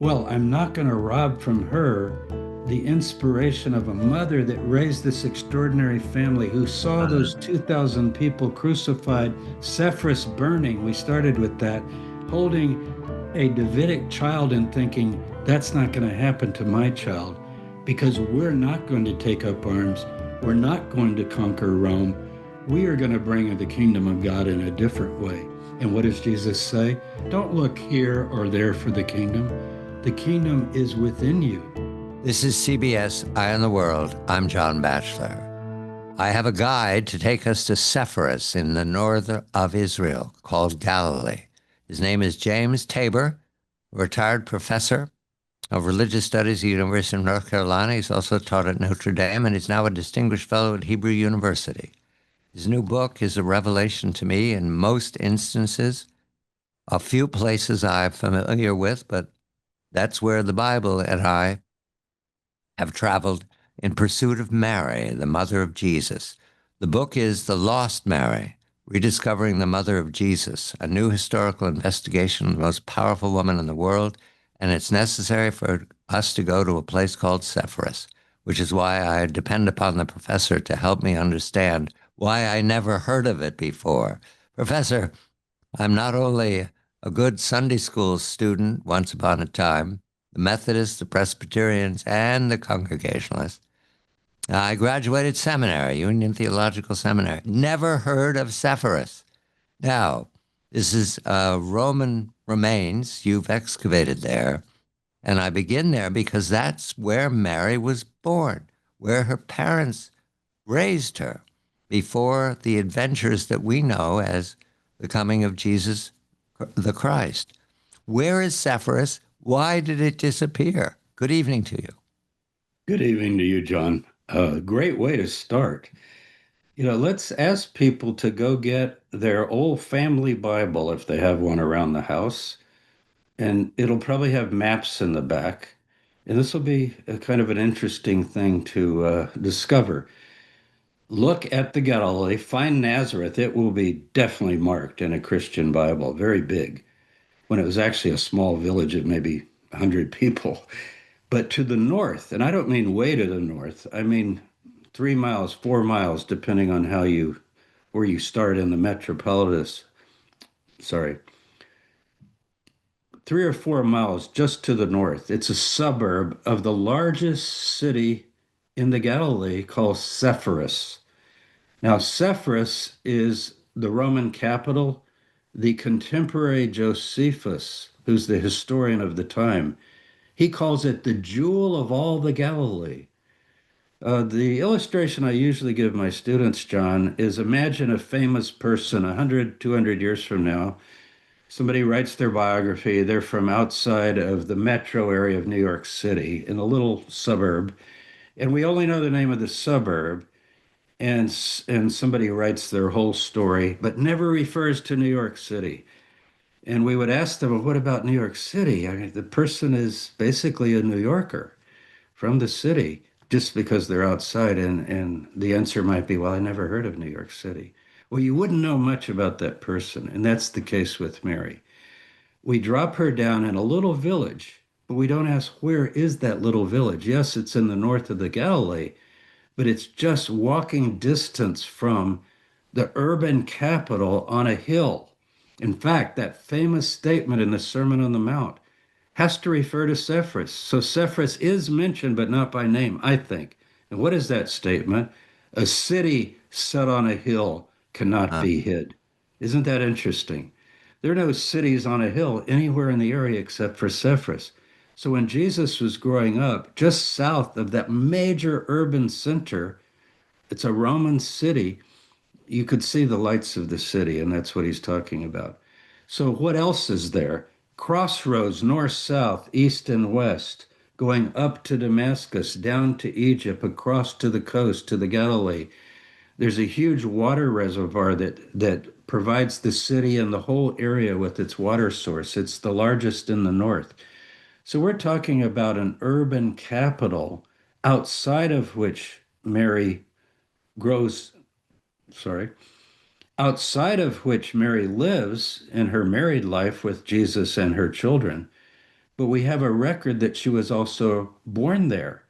Well, I'm not going to rob from her the inspiration of a mother that raised this extraordinary family who saw those 2,000 people crucified, Sepphoris burning. We started with that, holding a Davidic child and thinking, that's not going to happen to my child because we're not going to take up arms. We're not going to conquer Rome. We are going to bring the kingdom of God in a different way. And what does Jesus say? Don't look here or there for the kingdom. The kingdom is within you. This is CBS Eye on the World. I'm John Batchelor. I have a guide to take us to Sepphoris in the north of Israel called Galilee. His name is James Tabor, a retired professor of religious studies at the University of North Carolina. He's also taught at Notre Dame, and he's now a distinguished fellow at Hebrew University. His new book is a revelation to me in most instances. A few places I'm familiar with, but that's where the Bible and I have traveled in pursuit of Mary, the mother of Jesus. The book is The Lost Mary, Rediscovering the Mother of Jesus, a new historical investigation of the most powerful woman in the world, and it's necessary for us to go to a place called Sepphoris, which is why I depend upon the professor to help me understand why I never heard of it before. Professor, I'm not only a good Sunday school student once upon a time, the Methodists, the Presbyterians, and the Congregationalists. I graduated seminary, Union Theological Seminary. Never heard of Sepphoris. Now, this is Roman remains you've excavated there, and I begin there because that's where Mary was born, where her parents raised her before the adventures that we know as the coming of Jesus the Christ. Where is Sepphoris? Why did it disappear? Good evening to you. Good evening to you, John. Great way to start. Let's ask people to go get their old family Bible if they have one around the house, and it'll probably have maps in the back. And this will be a kind of an interesting thing to discover. Look at the Galilee, find Nazareth. It will be definitely marked in a Christian Bible, very big, when it was actually a small village of maybe 100 people. But to the north, and I don't mean way to the north, I mean 3 miles, 4 miles, depending on where you start in the metropolis. Sorry, 3 or 4 miles just to the north. It's a suburb of the largest city in the Galilee called Sepphoris. Now, Sepphoris is the Roman capital. The contemporary Josephus, who's the historian of the time, he calls it the jewel of all the Galilee. The illustration I usually give my students, John, is imagine a famous person 100, 200 years from now. Somebody writes their biography. They're from outside of the metro area of New York City in a little suburb. And we only know the name of the suburb. And somebody writes their whole story, but never refers to New York City. And we would ask them, well, what about New York City? I mean, the person is basically a New Yorker from the city just because they're outside. And the answer might be, well, I never heard of New York City. Well, you wouldn't know much about that person. And that's the case with Mary. We drop her down in a little village, but we don't ask, where is that little village? Yes, it's in the north of the Galilee, but it's just walking distance from the urban capital on a hill. In fact, that famous statement in the Sermon on the Mount has to refer to Sepphoris. So Sepphoris is mentioned, but not by name, I think. And what is that statement? A city set on a hill cannot Uh, be hid. Isn't that interesting? There are no cities on a hill anywhere in the area except for Sepphoris. So when Jesus was growing up, just south of that major urban center, it's a Roman city, you could see the lights of the city, and that's what he's talking about. So, what else is there? Crossroads, north, south, east, and west, going up to Damascus, down to Egypt, across to the coast, to the Galilee. There's a huge water reservoir that provides the city and the whole area with its water source. It's the largest in the north. So, we're talking about an urban capital outside of which Mary grows, sorry, outside of which Mary lives in her married life with Jesus and her children. but we have a record that she was also born there.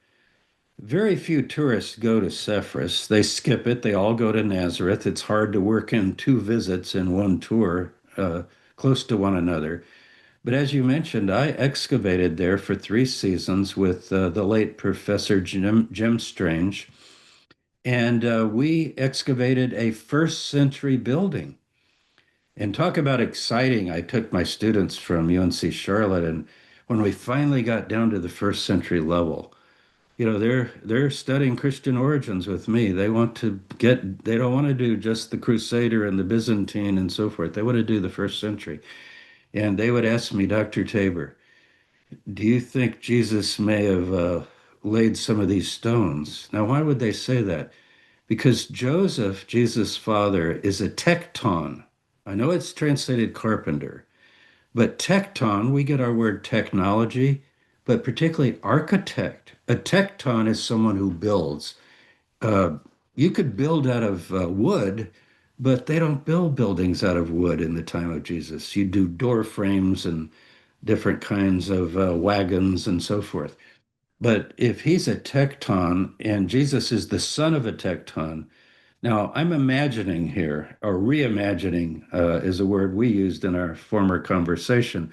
Very few tourists go to Sepphoris. They skip it. They all go to Nazareth. It's hard to work in two visits in one tour, close to one another. But as you mentioned, I excavated there for 3 seasons with the late Professor Jim Strange, and we excavated a first century building. And talk about exciting. I took my students from UNC Charlotte, and when we finally got down to the first century level, they're studying Christian origins with me. They don't want to do just the Crusader and the Byzantine and so forth. They want to do the first century. And they would ask me, Dr. Tabor, do you think Jesus may have laid some of these stones? Now, why would they say that? Because Joseph, Jesus' father, is a tecton. I know it's translated carpenter, but tecton, we get our word technology, but particularly architect. A tecton is someone who builds. Uh, you could build out of wood, but they don't build buildings out of wood in the time of Jesus. You do door frames and different kinds of wagons and so forth. But if he's a tecton and Jesus is the son of a tecton, now I'm imagining here, or reimagining is a word we used in our former conversation,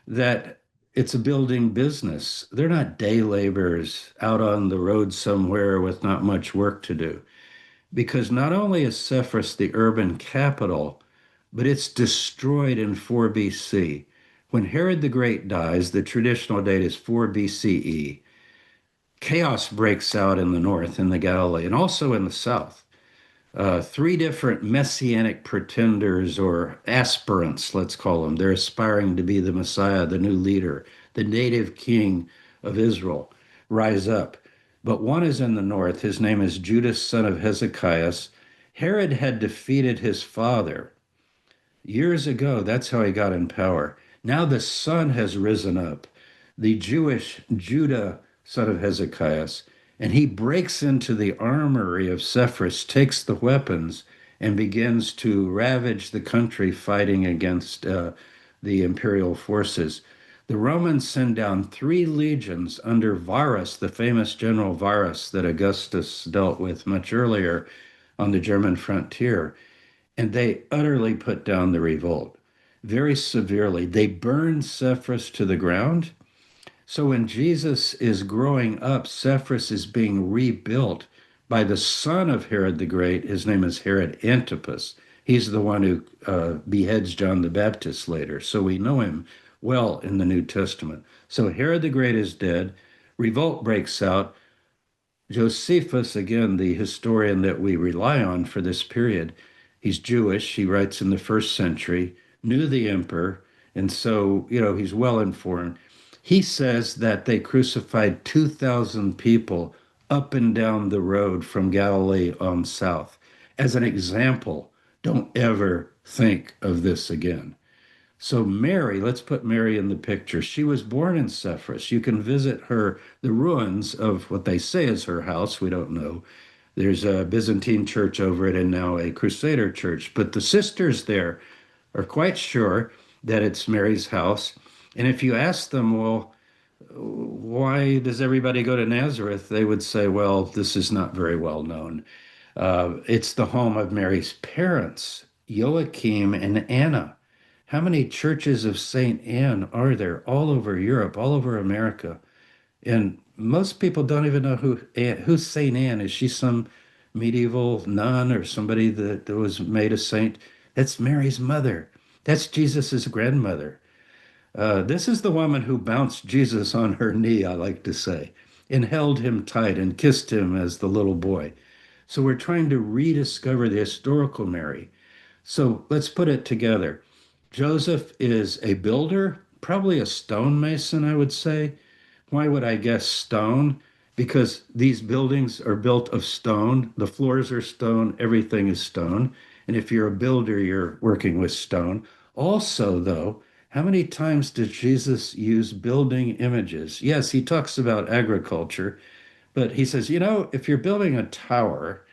that it's a building business. They're not day laborers out on the road somewhere with not much work to do. Because not only is Sepphoris the urban capital, but it's destroyed in 4 BC. When Herod the Great dies, the traditional date is 4 BCE. Chaos breaks out in the north, in the Galilee, and also in the south. Three different messianic pretenders or aspirants, let's call them. They're aspiring to be the Messiah, the new leader, the native king of Israel, rise up. But one is in the north. His name is Judas, son of Hezekiah. Herod had defeated his father years ago. That's how he got in power. Now the son has risen up, the Jewish Judah, son of Hezekiah, and he breaks into the armory of Sepphoris, takes the weapons, and begins to ravage the country fighting against the imperial forces. The Romans send down 3 legions under Varus, the famous general Varus that Augustus dealt with much earlier on the German frontier, and they utterly put down the revolt very severely. They burned Sepphoris to the ground. So when Jesus is growing up, Sepphoris is being rebuilt by the son of Herod the Great. His name is Herod Antipas. He's the one who beheads John the Baptist later. So we know him well in the New Testament. So Herod the Great is dead. Revolt breaks out. Josephus, again, the historian that we rely on for this period, he's Jewish. He writes in the first century, knew the emperor, and so, he's well informed. He says that they crucified 2,000 people up and down the road from Galilee on south. As an example, don't ever think of this again. So Mary, let's put Mary in the picture. She was born in Sepphoris. You can visit the ruins of what they say is her house. We don't know. There's a Byzantine church over it and now a Crusader church. But the sisters there are quite sure that it's Mary's house. And if you ask them, well, why does everybody go to Nazareth? They would say, well, this is not very well known. It's the home of Mary's parents, Joachim and Anna. How many churches of St. Anne are there all over Europe, all over America? And most people don't even know who's St. Anne. Is she some medieval nun or somebody that was made a saint? That's Mary's mother. That's Jesus's grandmother. This is the woman who bounced Jesus on her knee, I like to say, and held him tight and kissed him as the little boy. So we're trying to rediscover the historical Mary. So let's put it together. Joseph is a builder, probably a stonemason, I would say. Why would I guess stone? Because these buildings are built of stone. The floors are stone, everything is stone. And if you're a builder, you're working with stone. Also, though, how many times did Jesus use building images? Yes, he talks about agriculture, but he says, if you're building a tower,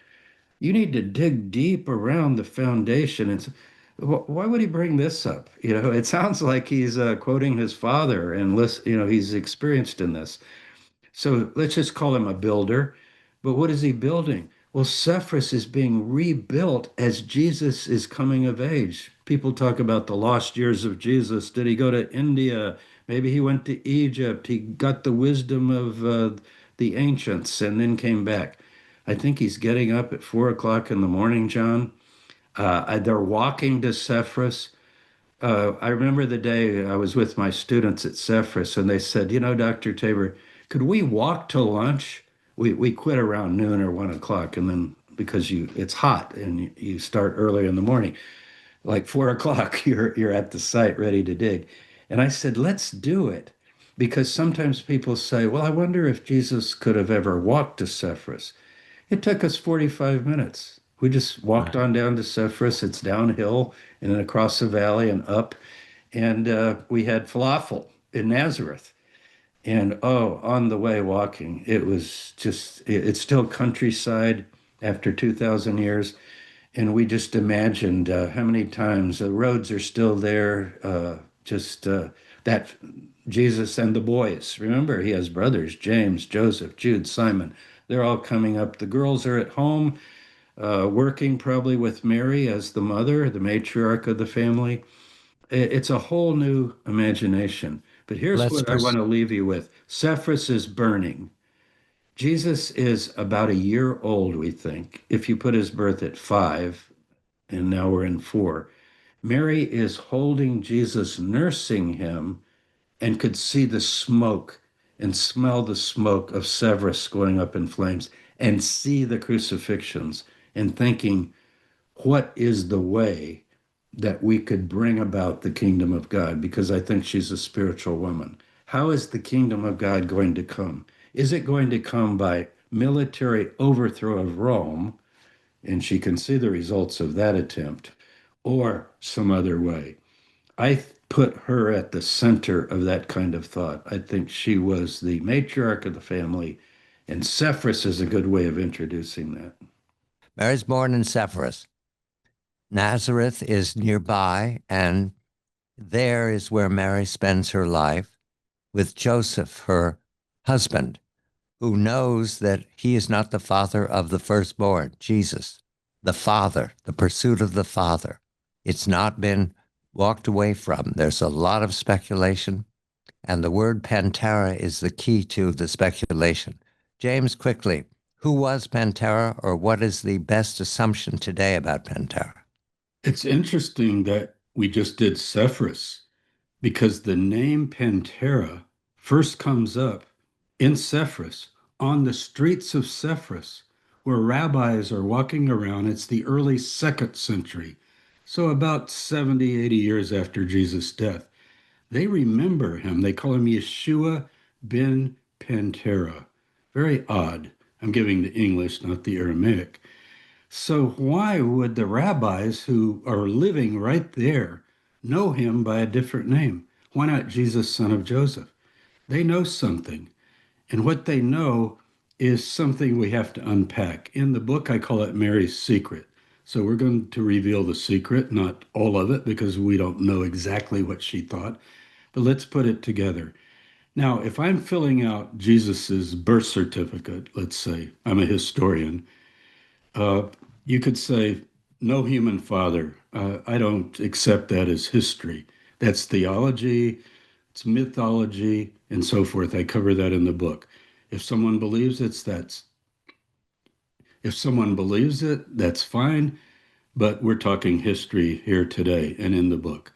you need to dig deep around the foundation. And Why would he bring this up? It sounds like he's quoting his father and he's experienced in this. So let's just call him a builder. But what is he building? Well, Cephas is being rebuilt as Jesus is coming of age. People talk about the lost years of Jesus. Did he go to India? Maybe he went to Egypt. He got the wisdom of the ancients and then came back. I think he's getting up at 4 o'clock in the morning, John. They're walking to Cephas. I remember the day I was with my students at Cephas, and they said, Dr. Tabor, could we walk to lunch? We quit around noon or 1 o'clock, and then because it's hot and you start early in the morning, like 4 o'clock, you're at the site ready to dig. And I said, let's do it. Because sometimes people say, well, I wonder if Jesus could have ever walked to Cephas. It took us 45 minutes. We just walked Right. on down to Cephas. It's downhill and then across the valley and up. And we had falafel in Nazareth. And oh, on the way walking, it was it's still countryside after 2,000 years. And we just imagined how many times the roads are still there. Just that Jesus and the boys. Remember, he has brothers, James, Joseph, Jude, Simon. They're all coming up. The girls are at home, working probably with Mary as the mother, the matriarch of the family. It's a whole new imagination. But here's Let's what I want pers- to leave you with. Cephas is burning. Jesus is about a year old, we think, if you put his birth at 5, and now we're in 4. Mary is holding Jesus, nursing him, and could see the smoke and smell the smoke of Severus going up in flames and see the crucifixions and thinking, what is the way that we could bring about the kingdom of God? Because I think she's a spiritual woman. How is the kingdom of God going to come? Is it going to come by military overthrow of Rome? And she can see the results of that attempt, or some other way. I put her at the center of that kind of thought. I think she was the matriarch of the family, and Cephas is a good way of introducing that. Mary's born in Sepphoris. Nazareth is nearby, and there is where Mary spends her life with Joseph, her husband, who knows that he is not the father of the firstborn, Jesus, the Father, the pursuit of the Father. It's not been walked away from. There's a lot of speculation, and the word Pantera is the key to the speculation. James, quickly, who was Pantera, or what is the best assumption today about Pantera? It's interesting that we just did Cephas because the name Pantera first comes up in Cephas on the streets of Cephas where rabbis are walking around. It's the early second century, so about 70, 80 years after Jesus' death. They remember him. They call him Yeshua ben Pantera. Very odd. I'm giving the English, not the Aramaic. So why would the rabbis who are living right there know him by a different name? Why not Jesus, son of Joseph? They know something. And what they know is something we have to unpack. In the book, I call it Mary's secret. So we're going to reveal the secret, not all of it, because we don't know exactly what she thought. But let's put it together. Now, if I'm filling out Jesus's birth certificate, let's say I'm a historian, uh, you could say, no human father. I don't accept that as history. That's theology, it's mythology, and so forth. I cover that in the book. If someone believes it's that's if someone believes it, that's fine. But we're talking history here today and in the book.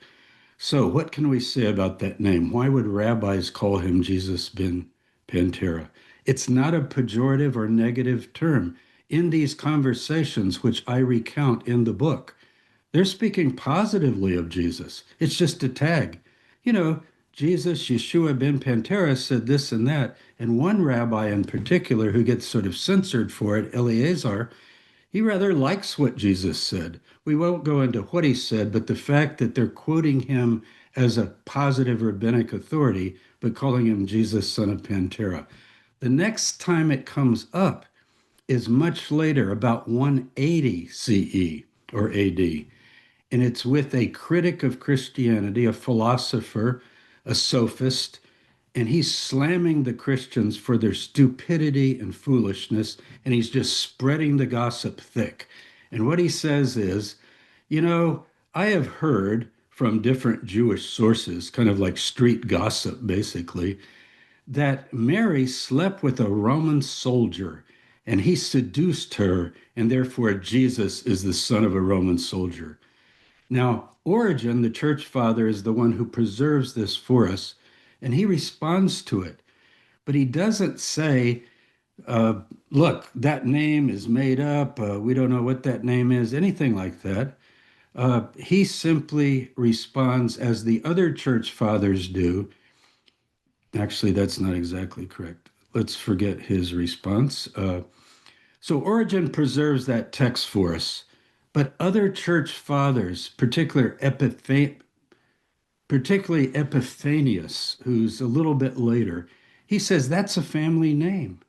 So, what can we say about that name? Why would rabbis call him Jesus ben Pantera? It's not a pejorative or negative term. In these conversations, which I recount in the book, they're speaking positively of Jesus. It's just a tag. You know, Jesus, Yeshua ben Pantera said this and that. And one rabbi in particular who gets sort of censored for it, Eleazar, he rather likes what Jesus said. We won't go into what he said, but the fact that they're quoting him as a positive rabbinic authority, but calling him Jesus, son of Pantera. The next time it comes up is much later, about 180 CE or AD. and it's with a critic of Christianity, a philosopher, a sophist, and he's slamming the Christians for their stupidity and foolishness, and he's just spreading the gossip thick. And what he says is, you know, I have heard from different Jewish sources, kind of like street gossip, basically, that Mary slept with a Roman soldier and he seduced her, and therefore Jesus is the son of a Roman soldier. Now, Origen, the church father, is the one who preserves this for us, and he responds to it. But he doesn't say, look, that name is made up. We don't know what that name is, anything like that. He simply responds as the other church fathers do. Actually, that's not exactly correct. Let's forget his response. So Origen preserves that text for us, but other church fathers, particularly Epiphanius, who's a little bit later, he says that's a family name.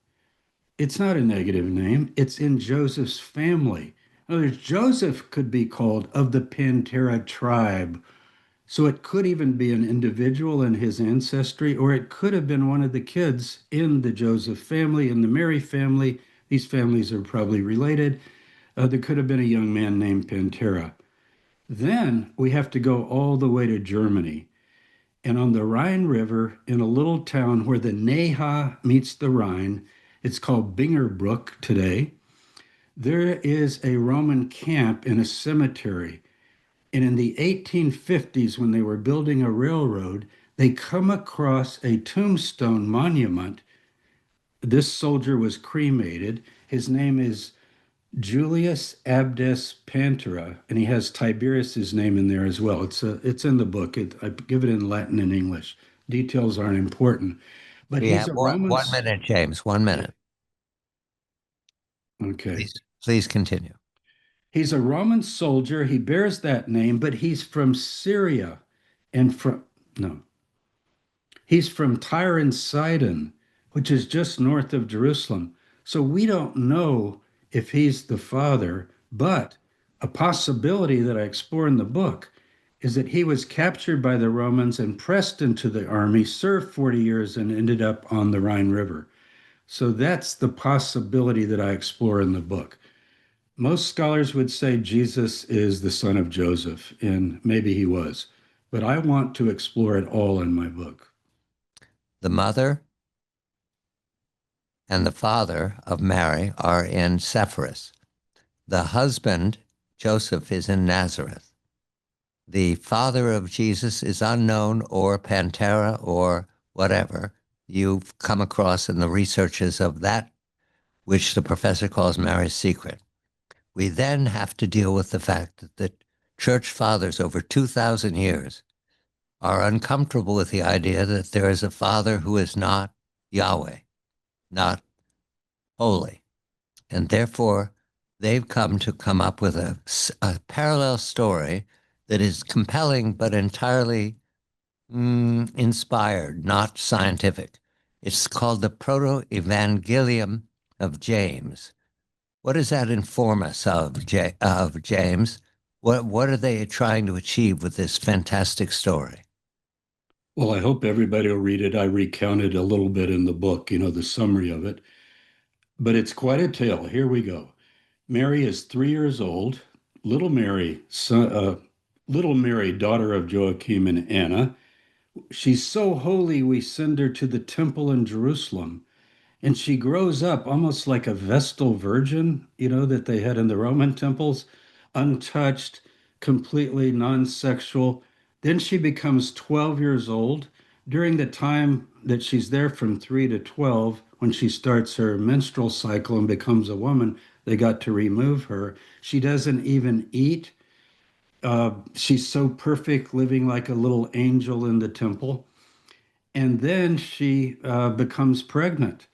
It's not a negative name. It's in Joseph's family. In other words, Joseph could be called of the Pantera tribe. So it could even be an individual in his ancestry, or it could have been one of the kids in the Joseph family, in the Mary family. These families are probably related. There could have been a young man named Pantera. Then we have to go all the way to Germany. And on the Rhine River, in a little town where the Neha meets the Rhine, it's called Bingerbrook today, there is a Roman camp in a cemetery. And in the 1850s, when they were building a railroad, they come across a tombstone monument. This soldier was cremated. His name is Julius Abdes Pantera, and he has Tiberius's name in there as well. It's in the book. I give it in Latin and English. Details aren't important, but We he's have a Roman. one minute, James. 1 minute. Okay, Please continue. he's a Roman soldier. He bears that name, but he's from Syria, and from no, he's from Tyre and Sidon, which is just north of Jerusalem. So we don't know if he's the father, but a possibility that I explore in the book is that he was captured by the Romans and pressed into the army, served 40 years, and ended up on the Rhine River. So that's the possibility that I explore in the book. Most scholars would say Jesus is the son of Joseph, and maybe he was, but I want to explore it all in my book. The mother and the father of Mary are in Sepphoris. The husband, Joseph, is in Nazareth. The father of Jesus is unknown, or Pantera, or whatever you've come across in the researches of that which the professor calls Mary's secret. We then have to deal with the fact that the church fathers over 2,000 years are uncomfortable with the idea that there is a father who is not Yahweh, not holy. And therefore, they've come up with a parallel story that is compelling but entirely inspired, not scientific. It's called the Proto-Evangelium of James. What does that inform us of James? What are they trying to achieve with this fantastic story? Well, I hope everybody will read it. I recounted a little bit in the book, the summary of it, but it's quite a tale. Here we go. Mary is 3 years old. Little Mary, little Mary, daughter of Joachim and Anna. She's so holy, we send her to the temple in Jerusalem. And she grows up almost like a Vestal Virgin, that they had in the Roman temples, untouched, completely non sexual. Then she becomes 12 years old. During the time that she's there from 3 to 12, when she starts her menstrual cycle and becomes a woman, they got to remove her. She doesn't even eat. She's so perfect, living like a little angel in the temple. And then she becomes pregnant.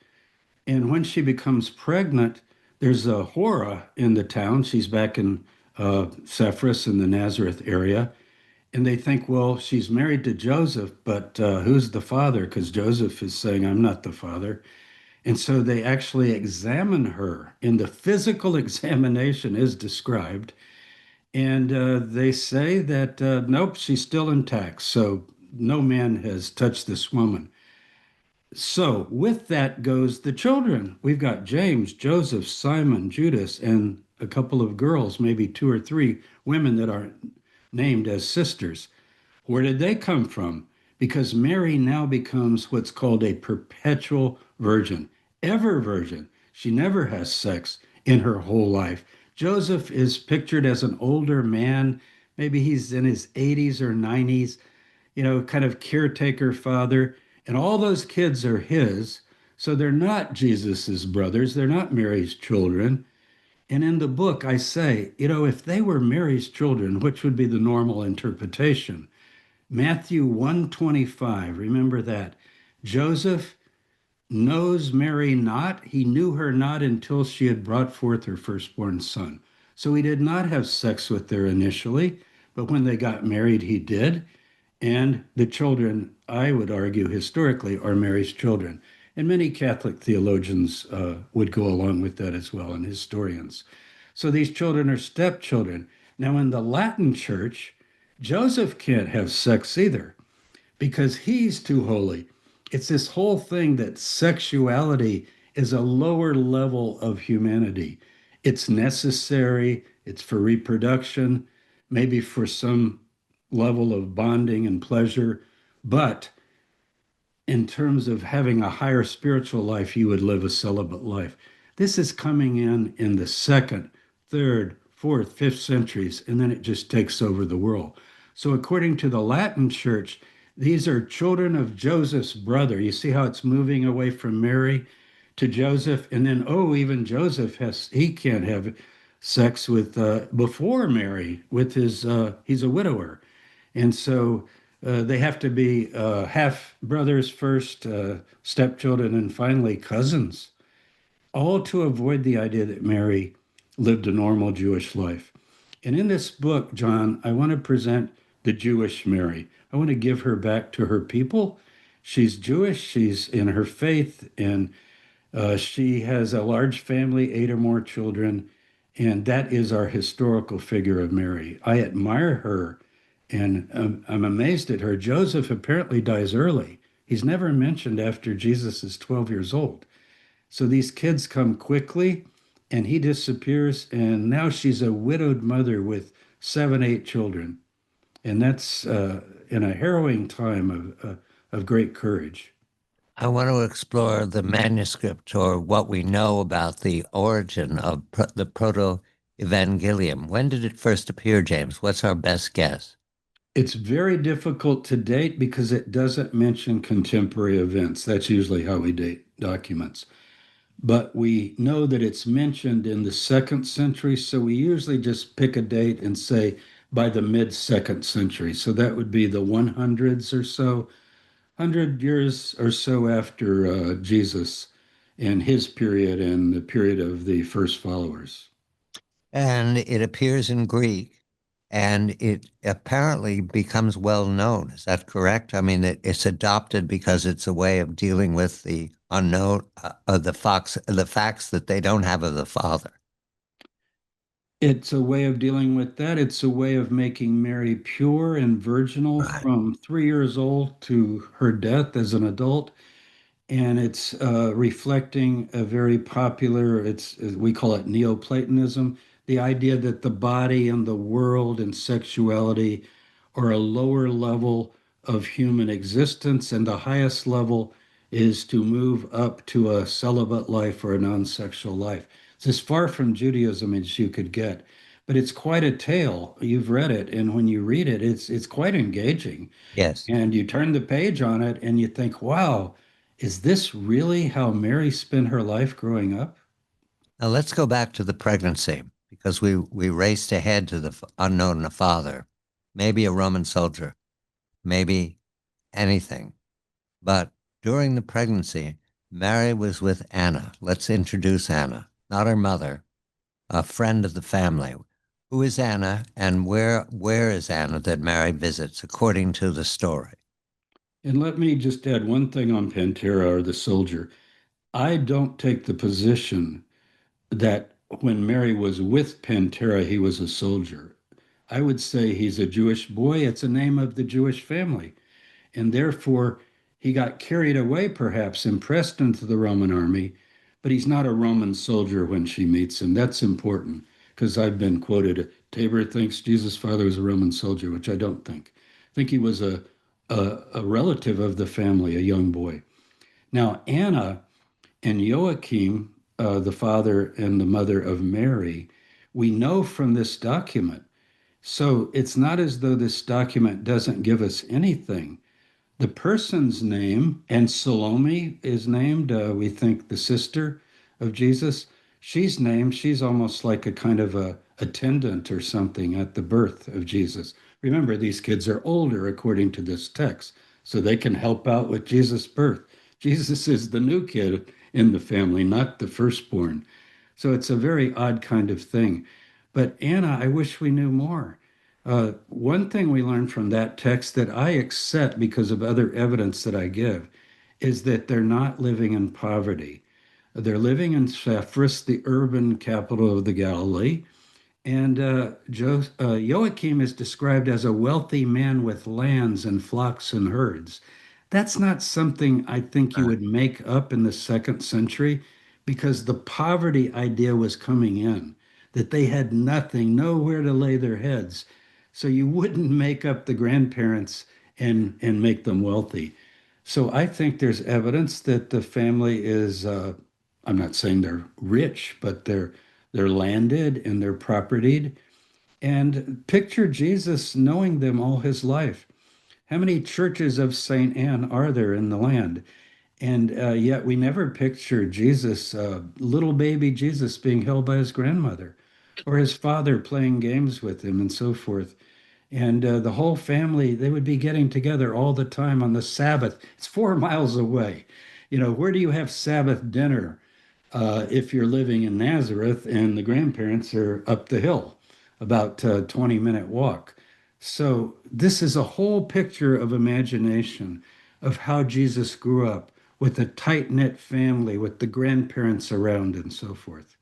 And when she becomes pregnant, there's a Hora in the town. She's back in Sepphoris in the Nazareth area. And they think, well, she's married to Joseph, but who's the father? Because Joseph is saying, I'm not the father. And so they actually examine her, and the physical examination is described. And they say that nope, she's still intact. So no man has touched this woman. So with that goes the children. We've got James, Joseph, Simon, Judas, and a couple of girls, maybe two or three women that are named as sisters. Where did they come from? Because Mary now becomes what's called a perpetual virgin, ever virgin. She never has sex in her whole life. Joseph is pictured as an older man. Maybe he's in his 80s or 90s, kind of caretaker father. And all those kids are his. So they're not Jesus's brothers. They're not Mary's children. And in the book, I say, if they were Mary's children, which would be the normal interpretation? Matthew 125, remember that. Joseph knows Mary not. He knew her not until she had brought forth her firstborn son. So he did not have sex with her initially, but when they got married, he did. And the children, I would argue, historically, are Mary's children. And many Catholic theologians would go along with that as well, and historians. So these children are stepchildren. Now, in the Latin church, Joseph can't have sex either because he's too holy. It's this whole thing that sexuality is a lower level of humanity. It's necessary, it's for reproduction, maybe for some level of bonding and pleasure, but in terms of having a higher spiritual life, you would live a celibate life. This is coming in the second, third, fourth, fifth centuries, and then it just takes over the world. So, according to the Latin church, these are children of Joseph's brother. You see how it's moving away from Mary to Joseph, and then, oh, even Joseph he can't have sex with before Mary with he's a widower. And so they have to be half brothers first, stepchildren, and finally cousins, all to avoid the idea that Mary lived a normal Jewish life. And in this book, John, I want to present the Jewish Mary. I want to give her back to her people. She's Jewish, she's in her faith, and she has a large family, eight or more children, and that is our historical figure of Mary. I admire her, and I'm amazed at her. Joseph apparently dies early. He's never mentioned after Jesus is 12 years old. So these kids come quickly, and he disappears, and now she's a widowed mother with seven, eight children. And that's in a harrowing time of great courage. I want to explore the manuscript or what we know about the origin of the Proto-Evangelium. When did it first appear, James? What's our best guess? It's very difficult to date because it doesn't mention contemporary events. That's usually how we date documents. But we know that it's mentioned in the second century, so we usually just pick a date and say by the mid second century. So that would be the 100s or so, 100 years or so after Jesus and his period and the period of the first followers. And it appears in Greek, and it apparently becomes well known. Is that correct? I mean, it's adopted because it's a way of dealing with the unknown, of the facts that they don't have of the Father. It's a way of dealing with that. It's a way of making Mary pure and virginal Right. from 3 years old to her death as an adult. And it's reflecting a very popular, we call it Neoplatonism, the idea that the body and the world and sexuality are a lower level of human existence, and the highest level is to move up to a celibate life or a non-sexual life. It's as far from Judaism as you could get, but it's quite a tale. You've read it, and when you read it, it's quite engaging. Yes. And you turn the page on it, and you think, "Wow, is this really how Mary spent her life growing up?" Now let's go back to the pregnancy because we raced ahead to the unknown father, maybe a Roman soldier, maybe anything. But during the pregnancy, Mary was with Anna. Let's introduce Anna, not her mother, a friend of the family. Who is Anna, and where is Anna that Mary visits, according to the story? And let me just add one thing on Pantera or the soldier. I don't take the position that when Mary was with Pantera, he was a soldier. I would say he's a Jewish boy. It's a name of the Jewish family. And therefore, he got carried away, perhaps impressed into the Roman army, but he's not a Roman soldier when she meets him. That's important because I've been quoted. Tabor thinks Jesus' father was a Roman soldier, which I don't think. I think he was a relative of the family, a young boy. Now, Anna and Joachim, the father and the mother of Mary, we know from this document. So it's not as though this document doesn't give us anything. The person's name, and Salome is named, we think the sister of Jesus. She's named, she's almost like a kind of a attendant or something at the birth of Jesus. Remember, these kids are older according to this text, so they can help out with Jesus' birth. Jesus is the new kid in the family, not the firstborn. So it's a very odd kind of thing. But Anna, I wish we knew more. One thing we learn from that text that I accept because of other evidence that I give is that they're not living in poverty. They're living in Sepphoris, the urban capital of the Galilee. And Joachim is described as a wealthy man with lands and flocks and herds. That's not something I think you Uh, would make up in the second century because the poverty idea was coming in, that they had nothing, nowhere to lay their heads. So you wouldn't make up the grandparents and make them wealthy. So I think there's evidence that the family is, I'm not saying they're rich, but they're landed and they're propertied. And picture Jesus knowing them all his life. How many churches of St. Anne are there in the land? And yet we never picture Jesus, little baby Jesus, being held by his grandmother or his father playing games with him and so forth. And the whole family, they would be getting together all the time on the Sabbath. It's 4 miles away. You know, where do you have Sabbath dinner if you're living in Nazareth and the grandparents are up the hill, about a 20-minute walk? So this is a whole picture of imagination of how Jesus grew up with a tight-knit family, with the grandparents around and so forth.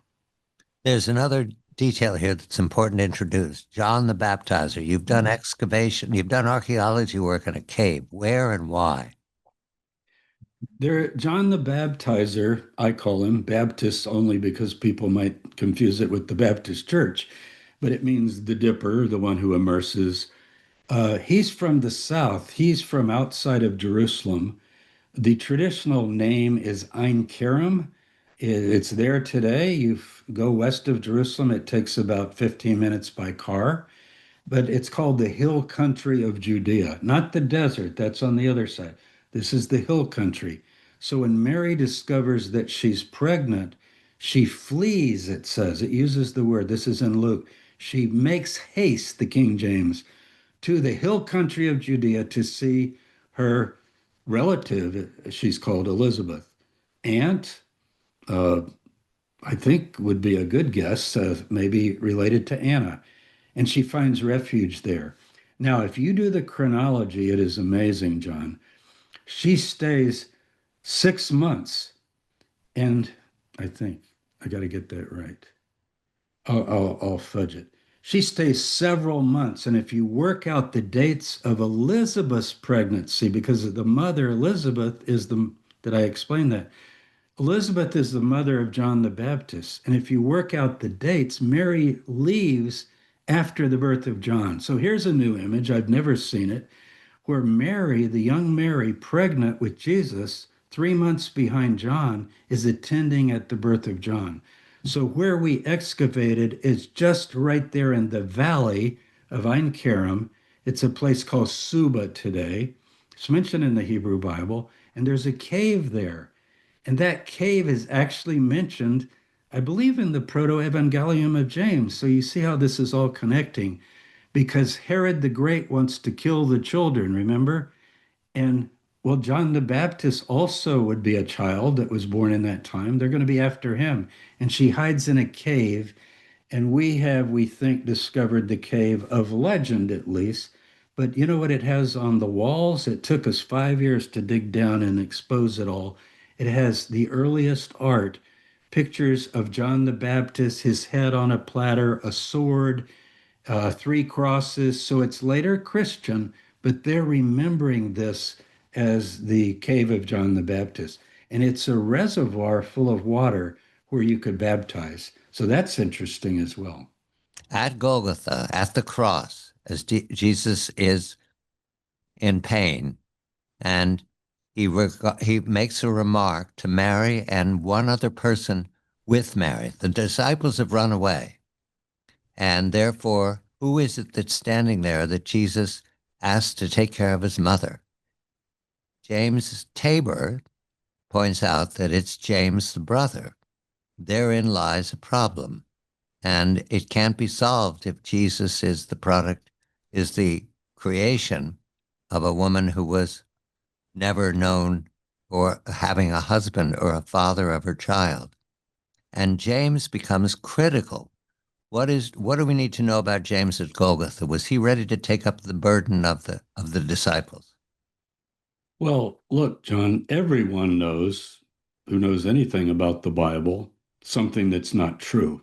There's another detail here that's important to introduce. John the Baptizer. You've done excavation, you've done archaeology work in a cave. Where and why? There, John the Baptizer, I call him Baptist only because people might confuse it with the Baptist Church, but it means the dipper, the one who immerses. He's from the south. He's from outside of Jerusalem. The traditional name is Ein Kerem. It's there today. You go west of Jerusalem, it takes about 15 minutes by car, but it's called the hill country of Judea, not the desert. That's on the other side. This is the hill country. So when Mary discovers that she's pregnant, she flees, it says. It uses the word, this is in Luke. She makes haste, the King James, to the hill country of Judea to see her relative, she's called Elizabeth. Aunt, uh, I think would be a good guess, maybe related to Anna. And she finds refuge there. Now, if you do the chronology, it is amazing, John. She stays 6 months, and I think I got to get that right. I'll fudge it. She stays several months, and if you work out the dates of Elizabeth's pregnancy, because the mother Elizabeth is the, did I explain that? Elizabeth is the mother of John the Baptist. And if you work out the dates, Mary leaves after the birth of John. So here's a new image. I've never seen it, where Mary, the young Mary, pregnant with Jesus, 3 months behind John, is attending at the birth of John. So where we excavated is just right there in the valley of Ein Kerem. It's a place called Suba today. It's mentioned in the Hebrew Bible, and there's a cave there. And that cave is actually mentioned, I believe, in the Proto-Evangelium of James. So you see how this is all connecting because Herod the Great wants to kill the children, remember? And well, John the Baptist also would be a child that was born in that time. They're going to be after him. And she hides in a cave. And we have, we think, discovered the cave of legend at least. But you know what it has on the walls? It took us 5 years to dig down and expose it all. It has the earliest art, pictures of John the Baptist, his head on a platter, a sword, three crosses. So it's later Christian, but they're remembering this as the cave of John the Baptist. And it's a reservoir full of water where you could baptize. So that's interesting as well. At Golgotha, at the cross, as Jesus is in pain, and he makes a remark to Mary and one other person with Mary. The disciples have run away, and therefore, who is it that's standing there that Jesus asked to take care of his mother? James Tabor points out that it's James the brother. Therein lies a problem, and it can't be solved if Jesus is the product, is the creation of a woman who was never known or having a husband or a father of her child. And James becomes critical. What do we need to know about James at Golgotha? Was he ready to take up the burden of the disciples? Well, look, John, everyone knows who knows anything about the Bible, something that's not true.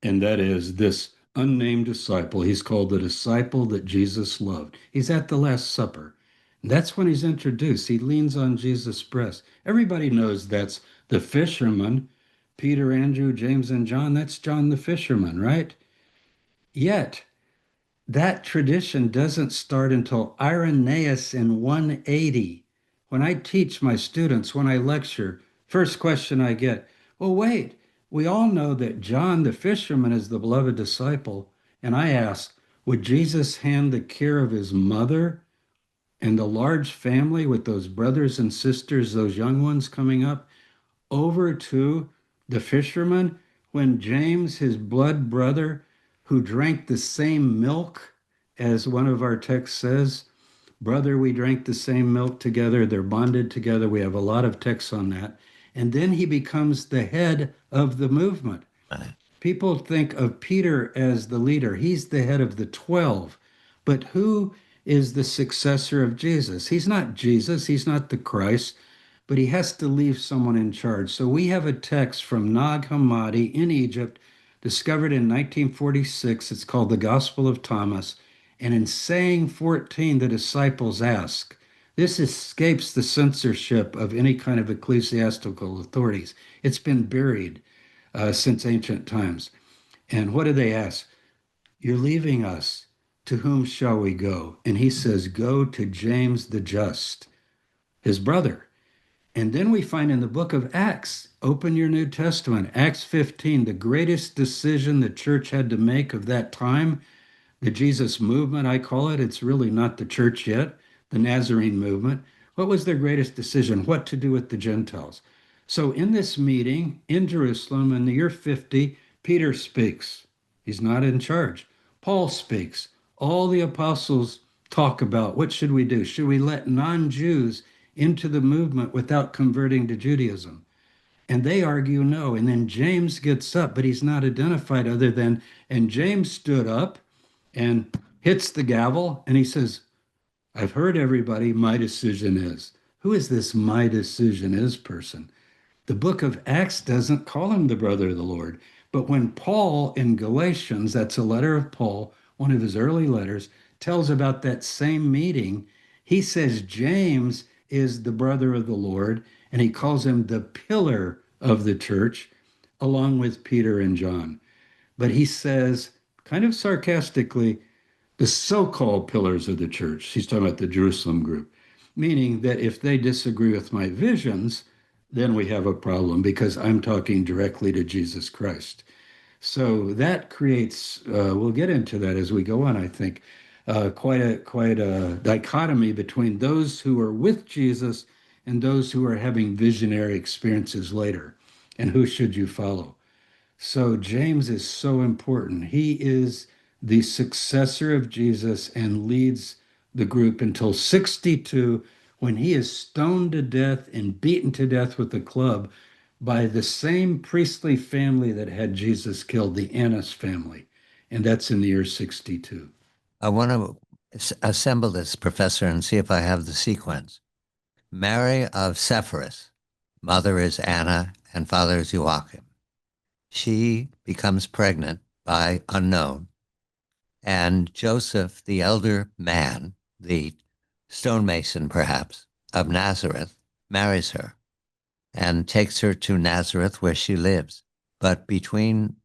And that is this unnamed disciple. He's called the disciple that Jesus loved. He's at the Last Supper. And that's when he's introduced. He leans on Jesus' breast. Everybody knows that's the fisherman, Peter, Andrew, James, and John. That's John the fisherman, right? Yet, that tradition doesn't start until Irenaeus in 180. When I teach my students, when I lecture, first question I get, well, wait, we all know that John the fisherman is the beloved disciple. And I ask, would Jesus hand the care of his mother and the large family with those brothers and sisters, those young ones coming up, over to the fisherman when James, his blood brother, who drank the same milk as one of our texts says, brother, we drank the same milk together, they're bonded together. We have a lot of texts on that. And then he becomes the head of the movement. People think of Peter as the leader. He's the head of the 12. But who is the successor of Jesus? He's not Jesus. He's not the Christ, but he has to leave someone in charge. So we have a text from Nag Hammadi in Egypt, discovered in 1946. It's called the Gospel of Thomas. And in saying 14, the disciples ask, this escapes the censorship of any kind of ecclesiastical authorities. It's been buried since ancient times. And what do they ask? You're leaving us. To whom shall we go? And he says, go to James the just, his brother. And then we find in the book of Acts, open your New Testament, Acts 15, the greatest decision the church had to make of that time, the Jesus movement, I call it. It's really not the church yet, the Nazarene movement. What was their greatest decision? What to do with the Gentiles? So in this meeting in Jerusalem in the year 50, Peter speaks. He's not in charge. Paul speaks. All the apostles talk about what should we do? Should we let non-Jews into the movement without converting to Judaism? And they argue no. And then James gets up, but he's not identified other than, and James stood up and hits the gavel and he says, I've heard everybody, my decision is. Who is this my decision is person? The book of Acts doesn't call him the brother of the Lord. But when Paul in Galatians, that's a letter of Paul, one of his early letters, tells about that same meeting, he says James is the brother of the Lord, and he calls him the pillar of the church, along with Peter and John. But he says, kind of sarcastically, the so-called pillars of the church. He's talking about the Jerusalem group, meaning that if they disagree with my visions, then we have a problem because I'm talking directly to Jesus Christ. So that creates, we'll get into that as we go on, I think, quite a dichotomy between those who are with Jesus and those who are having visionary experiences later. And who should you follow? So James is so important. He is the successor of Jesus and leads the group until 62 when he is stoned to death and beaten to death with a club by the same priestly family that had Jesus killed, the Annas family. And that's in the year 62. I want to assemble this, Professor, and see if I have the sequence. Mary of Sepphoris, mother is Anna and father is Joachim. She becomes pregnant by unknown, And Joseph, the elder man, the stonemason perhaps, of Nazareth, marries her and takes her to Nazareth where she lives. But between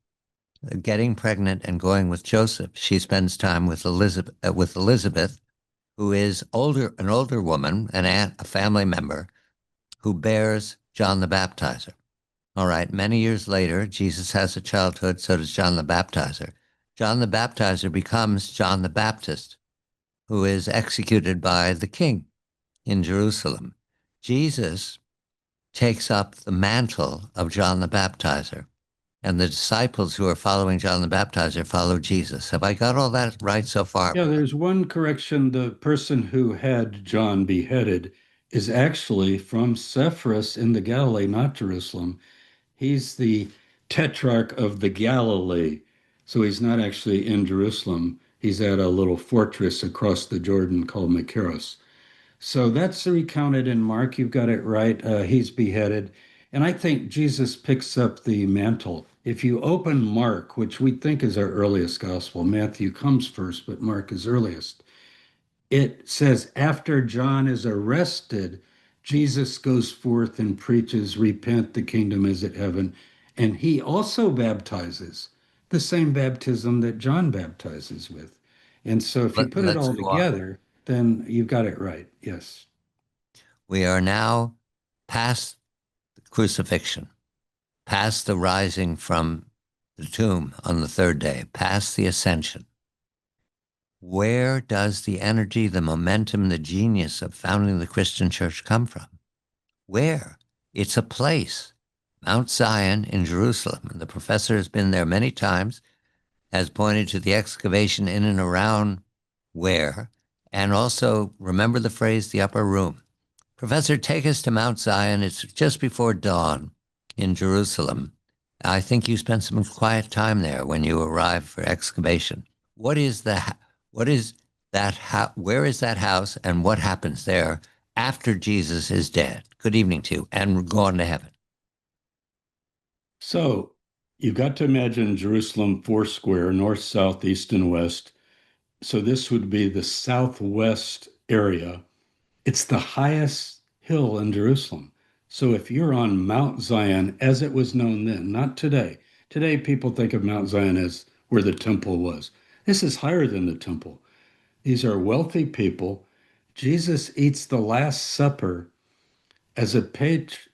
getting pregnant and going with Joseph, she spends time with Elizabeth, who is an older woman, an aunt, a family member, who bears John the Baptizer. All right, many years later, Jesus has a childhood, so does John the Baptizer. John the Baptizer becomes John the Baptist, who is executed by the king in Jerusalem. Jesus takes up the mantle of John the Baptizer, and the disciples who are following John the Baptizer follow Jesus. Have I got all that right so far? Yeah, there's one correction. The person who had John beheaded is actually from Sepphoris in the Galilee, not Jerusalem. He's the tetrarch of the Galilee. So he's not actually in Jerusalem. He's at a little fortress across the Jordan called Machaerus. So that's recounted in Mark. You've got it right. He's beheaded. And I think Jesus picks up the mantle. If you open Mark, which we think is our earliest gospel, Matthew comes first, but Mark is earliest. It says, after John is arrested, Jesus goes forth and preaches, repent, the kingdom is at heaven. And he also baptizes the same baptism that John baptizes with. And so if you put it Let's all go on. together, then you've got it right. Yes. We are now past the crucifixion, past the rising from the tomb on the third day, past the ascension. Where does the energy, the momentum, the genius of founding the Christian church come from? Where? It's a place, Mount Zion in Jerusalem. And the professor has been there many times, has pointed to the excavation in and around where, and also remember the phrase, the upper room. Professor, take us to Mount Zion. It's just before dawn in Jerusalem. I think you spent some quiet time there when you arrived for excavation. What is the what is that where is that house and what happens there after Jesus is dead? Good evening to you and gone to heaven. So you've got to imagine Jerusalem four square, north, south, east, and west. So this would be the southwest area. It's the highest hill in Jerusalem. So if you're on Mount Zion, as it was known then, not today. Today, people think of Mount Zion as where the temple was. This is higher than the temple. These are wealthy people. Jesus eats the Last Supper as a page.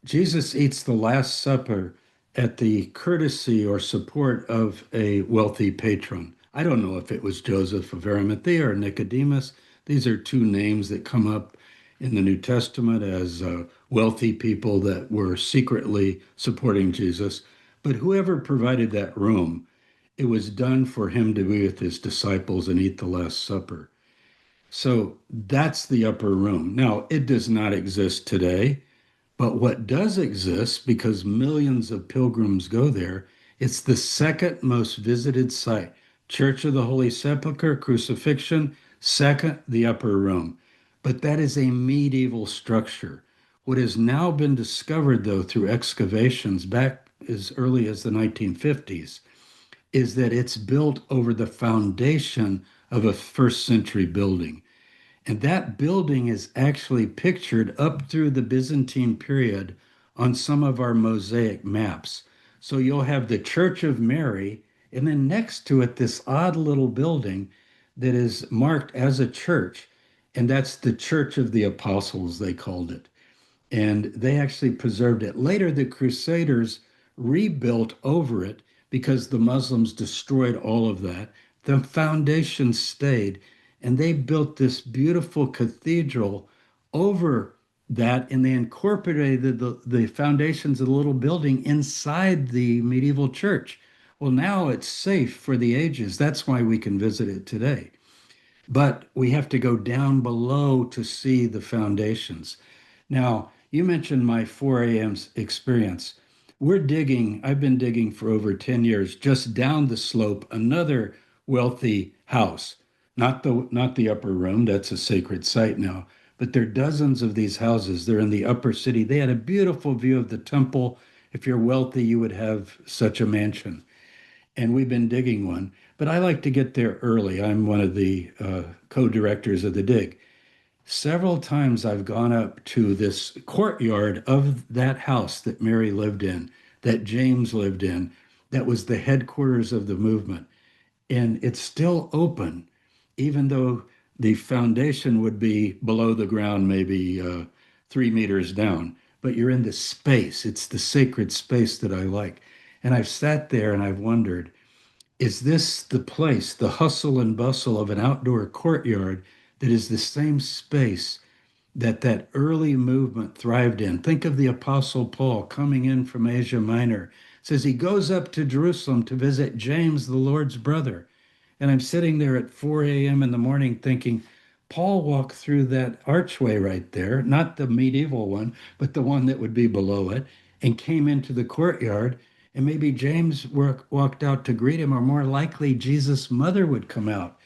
Jesus eats the Last Supper at the courtesy or support of a wealthy patron. I don't know if it was Joseph of Arimathea or Nicodemus. These are two names that come up in the New Testament as wealthy people that were secretly supporting Jesus. But whoever provided that room, it was done for him to be with his disciples and eat the Last Supper. So that's the upper room. Now, it does not exist today. But what does exist, because millions of pilgrims go there, it's the second most visited site. Church of the Holy Sepulchre, crucifixion, second, the upper room. But that is a medieval structure. What has now been discovered, though, through excavations back as early as the 1950s, is that it's built over the foundation of a first century building. And that building is actually pictured up through the Byzantine period on some of our mosaic maps. So you'll have the Church of Mary, and then next to it, this odd little building that is marked as a church. And that's the Church of the Apostles, they called it, and they actually preserved it. Later, the Crusaders rebuilt over it because the Muslims destroyed all of that. The foundation stayed, and they built this beautiful cathedral over that, and they incorporated the foundations of the little building inside the medieval church. Well, now it's safe for the ages. That's why we can visit it today. But we have to go down below to see the foundations. Now, you mentioned my 4 a.m. experience. We're digging, I've been digging for over 10 years, just down the slope, another wealthy house. Not the upper room, that's a sacred site now, but there are dozens of these houses. They're in the upper city. They had a beautiful view of the temple. If you're wealthy, you would have such a mansion, and we've been digging one. but I like to get there early. I'm one of the co-directors of the dig. Several times I've gone up to this courtyard of that house that Mary lived in, that James lived in, that was the headquarters of the movement. And it's still open, even though the foundation would be below the ground, maybe 3 meters down. But you're in the space. It's the sacred space that I like. And I've sat there and I've wondered, is this the place, the hustle and bustle of an outdoor courtyard that is the same space that early movement thrived in? Think of the Apostle Paul coming in from Asia Minor. It says he goes up to Jerusalem to visit James, the Lord's brother. And I'm sitting there at 4 a.m. in the morning thinking, Paul walked through that archway right there, not the medieval one, but the one that would be below it, and came into the courtyard. And maybe James walked out to greet him, or more likely, Jesus' mother would come out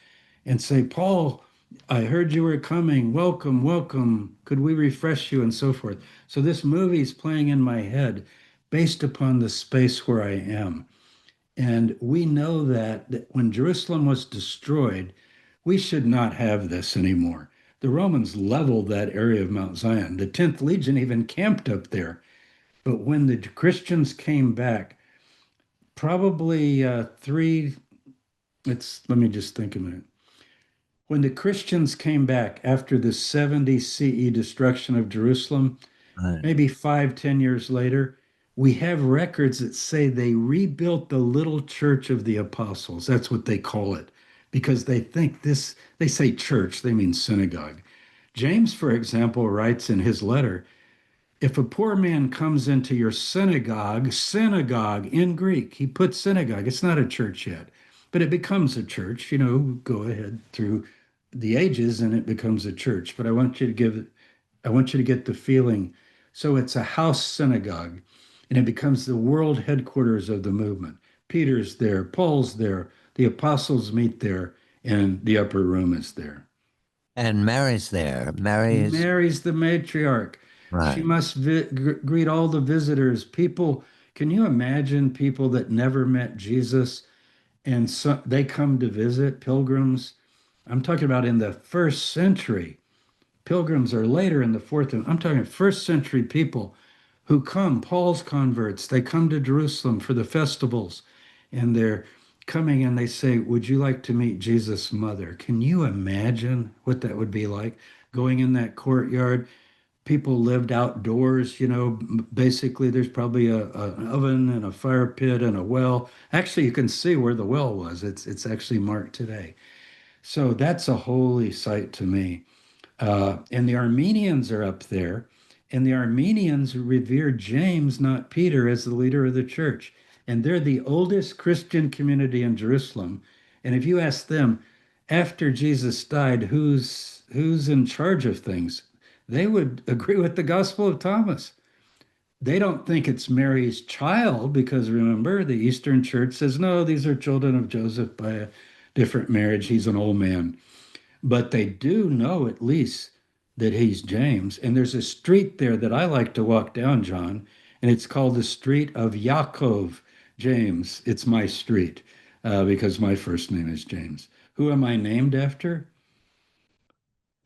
and say, Paul, I heard you were coming. Welcome, welcome. Could we refresh you? And so forth. So this movie's playing in my head based upon the space where I am. And we know that when Jerusalem was destroyed, we should not have this anymore. The Romans leveled that area of Mount Zion. The 10th Legion even camped up there. But when the Christians came back, probably let me just think a minute. When the Christians came back after the 70 CE destruction of Jerusalem, Right. maybe 5, 10 years later, we have records that say they rebuilt the little church of the apostles. That's what they call it, because they think this, they say church, they mean synagogue. James, for example, writes in his letter, if a poor man comes into your synagogue, synagogue in Greek, he puts synagogue, it's not a church yet, but it becomes a church, go ahead through the ages and it becomes a church. But I want you to get the feeling. So it's a house synagogue and it becomes the world headquarters of the movement. Peter's there, Paul's there, the apostles meet there, and the upper room is there. And Mary's there. Mary is Mary's the matriarch. She right. must greet all the visitors. People, can you imagine people that never met Jesus and so they come to visit, pilgrims? I'm talking about in the first century. Pilgrims are later in the fourth. I'm talking first century people who come, Paul's converts, they come to Jerusalem for the festivals and they're coming and they say, would you like to meet Jesus' mother? Can you imagine what that would be like? Going in that courtyard, people lived outdoors, basically there's probably an oven and a fire pit and a well. Actually, you can see where the well was. It's actually marked today. So that's a holy site to me. And the Armenians are up there, and the Armenians revere James, not Peter, as the leader of the church. And they're the oldest Christian community in Jerusalem. And if you ask them, after Jesus died, who's in charge of things? They would agree with the Gospel of Thomas. They don't think it's Mary's child because remember, the Eastern Church says, no, these are children of Joseph by a different marriage. He's an old man. But they do know at least that he's James. And there's a street there that I like to walk down, John, and it's called the Street of Yaakov James. It's my street because my first name is James. Who am I named after?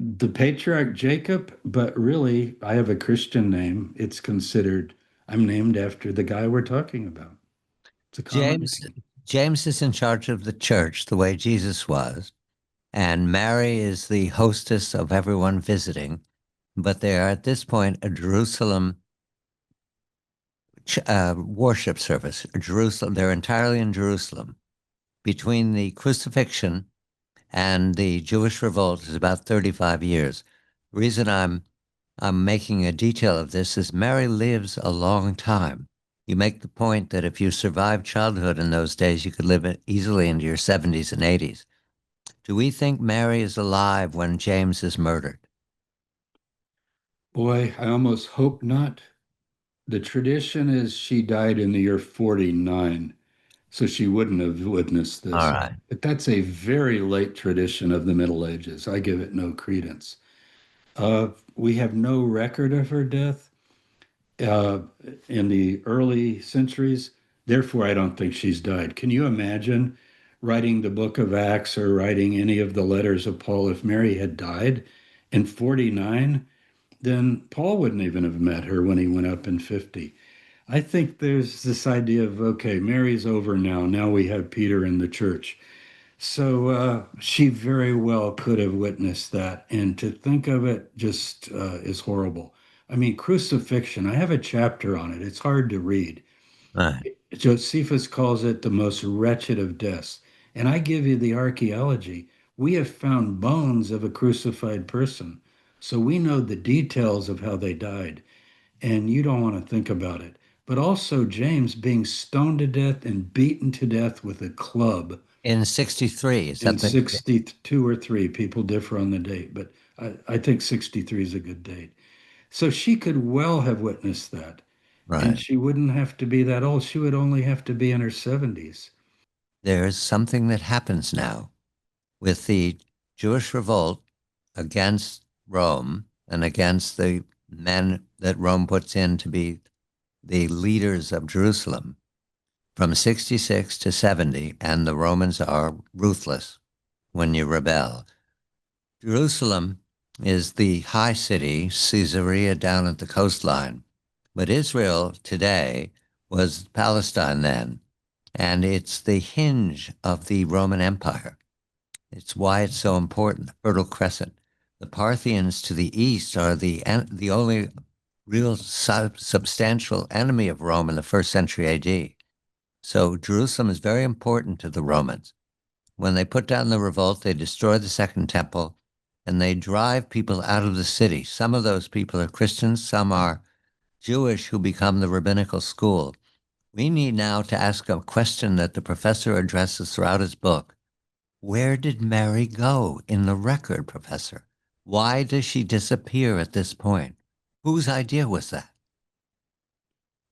The patriarch Jacob, but really, I have a Christian name. It's considered, I'm named after the guy we're talking about. It's a common James name. James is in charge of the church the way Jesus was, and Mary is the hostess of everyone visiting. But they are at this point a Jerusalem worship service. Jerusalem, they're entirely in Jerusalem. Between the crucifixion and the Jewish revolt is about 35 years. The reason I'm making a detail of this is Mary lives a long time. You make the point that if you survived childhood in those days, you could live easily into your 70s and 80s. Do we think Mary is alive when James is murdered? Boy, I almost hope not. The tradition is she died in the year 49, so she wouldn't have witnessed All this. right. But that's a very late tradition of the Middle Ages. I give it no credence. We have no record of her death uh, in the early centuries. Therefore, I don't think she's died. Can you imagine writing the book of Acts or writing any of the letters of Paul. If Mary had died in 49, then Paul wouldn't even have met her when he went up in 50. I think there's this idea of, okay, Mary's over now. Now we have Peter in the church. So she very well could have witnessed that. And to think of it just is horrible. I mean, crucifixion, I have a chapter on it. It's hard to read. Right. Josephus calls it the most wretched of deaths. And I give you the archaeology. We have found bones of a crucified person. So we know the details of how they died. And you don't want to think about it. But also, James being stoned to death and beaten to death with a club In 63, is in that the 62 or 3. People differ on the date, but I think 63 is a good date. So she could well have witnessed that. And right? she wouldn't have to be that old. She would only have to be in her 70s. There's something that happens now with the Jewish revolt against Rome and against the men that Rome puts in to be the leaders of Jerusalem from 66 to 70, and the Romans are ruthless when you rebel. Jerusalem is the high city, Caesarea down at the coastline. But Israel today was Palestine then, and it's the hinge of the Roman Empire. It's why it's so important, the Fertile Crescent. The Parthians to the east are the only real substantial enemy of Rome in the first century AD. So Jerusalem is very important to the Romans. When they put down the revolt, they destroy the Second Temple and they drive people out of the city. Some of those people are Christians, some are Jewish who become the rabbinical school. We need now to ask a question that the professor addresses throughout his book. Where did Mary go in the record, Professor? Why does she disappear at this point? Whose idea was that?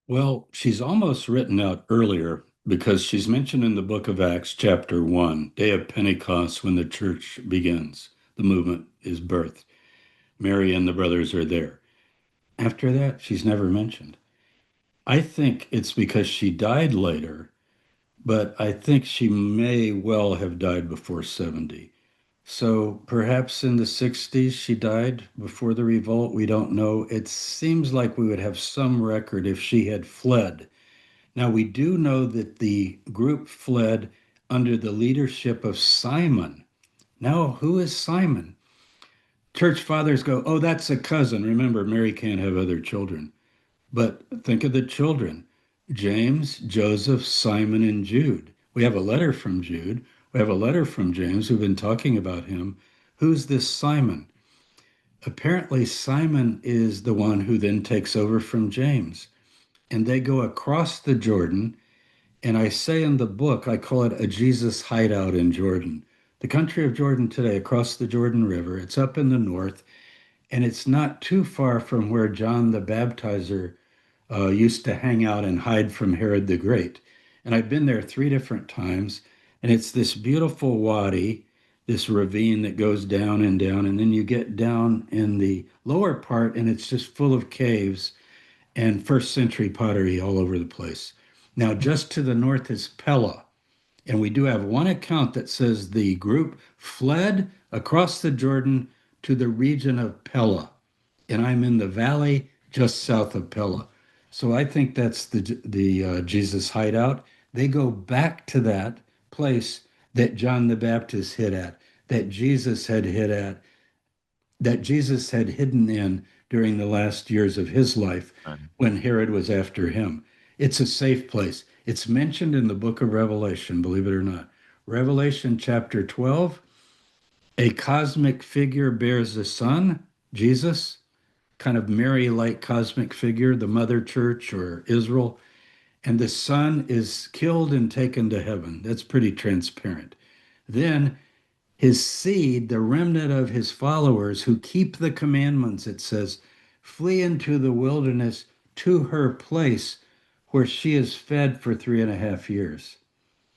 Well, she's almost written out earlier because she's mentioned in the book of Acts, chapter 1, day of Pentecost, when the church begins. The movement is birthed. Mary and the brothers are there. After that, she's never mentioned. I think it's because she died later, but I think she may well have died before 70. So perhaps in the 60s she died before the revolt. We don't know. It seems like we would have some record if she had fled. Now, we do know that the group fled under the leadership of Simon. Now, who is Simon? Church fathers go, oh, that's a cousin. Remember, Mary can't have other children. But think of the children: James, Joseph, Simon, and Jude. We have a letter from Jude. We have a letter from James. We've been talking about him. Who's this Simon? Apparently, Simon is the one who then takes over from James. And they go across the Jordan. And I say in the book, I call it a Jesus hideout in Jordan. The country of Jordan today, across the Jordan River, it's up in the north, and it's not too far from where John the Baptizer used to hang out and hide from Herod the Great. And I've been there 3 different times, and it's this beautiful wadi, this ravine that goes down and down, and then you get down in the lower part, and it's just full of caves and first century pottery all over the place. Now, just to the north is Pella, and we do have one account that says the group fled across the Jordan to the region of Pella, and I'm in the valley just south of Pella. So I think that's the Jesus hideout. They go back to that place that John the Baptist hid at, that Jesus had hid at, that Jesus had hidden in during the last years of his life when Herod was after him. It's a safe place. It's mentioned in the book of Revelation, believe it or not. Revelation chapter 12, a cosmic figure bears the Son, Jesus, kind of Mary like cosmic figure, the mother church or Israel, and the Son is killed and taken to heaven. That's pretty transparent. Then his seed, the remnant of his followers who keep the commandments, it says, flee into the wilderness to her place where she is fed for 3.5 years.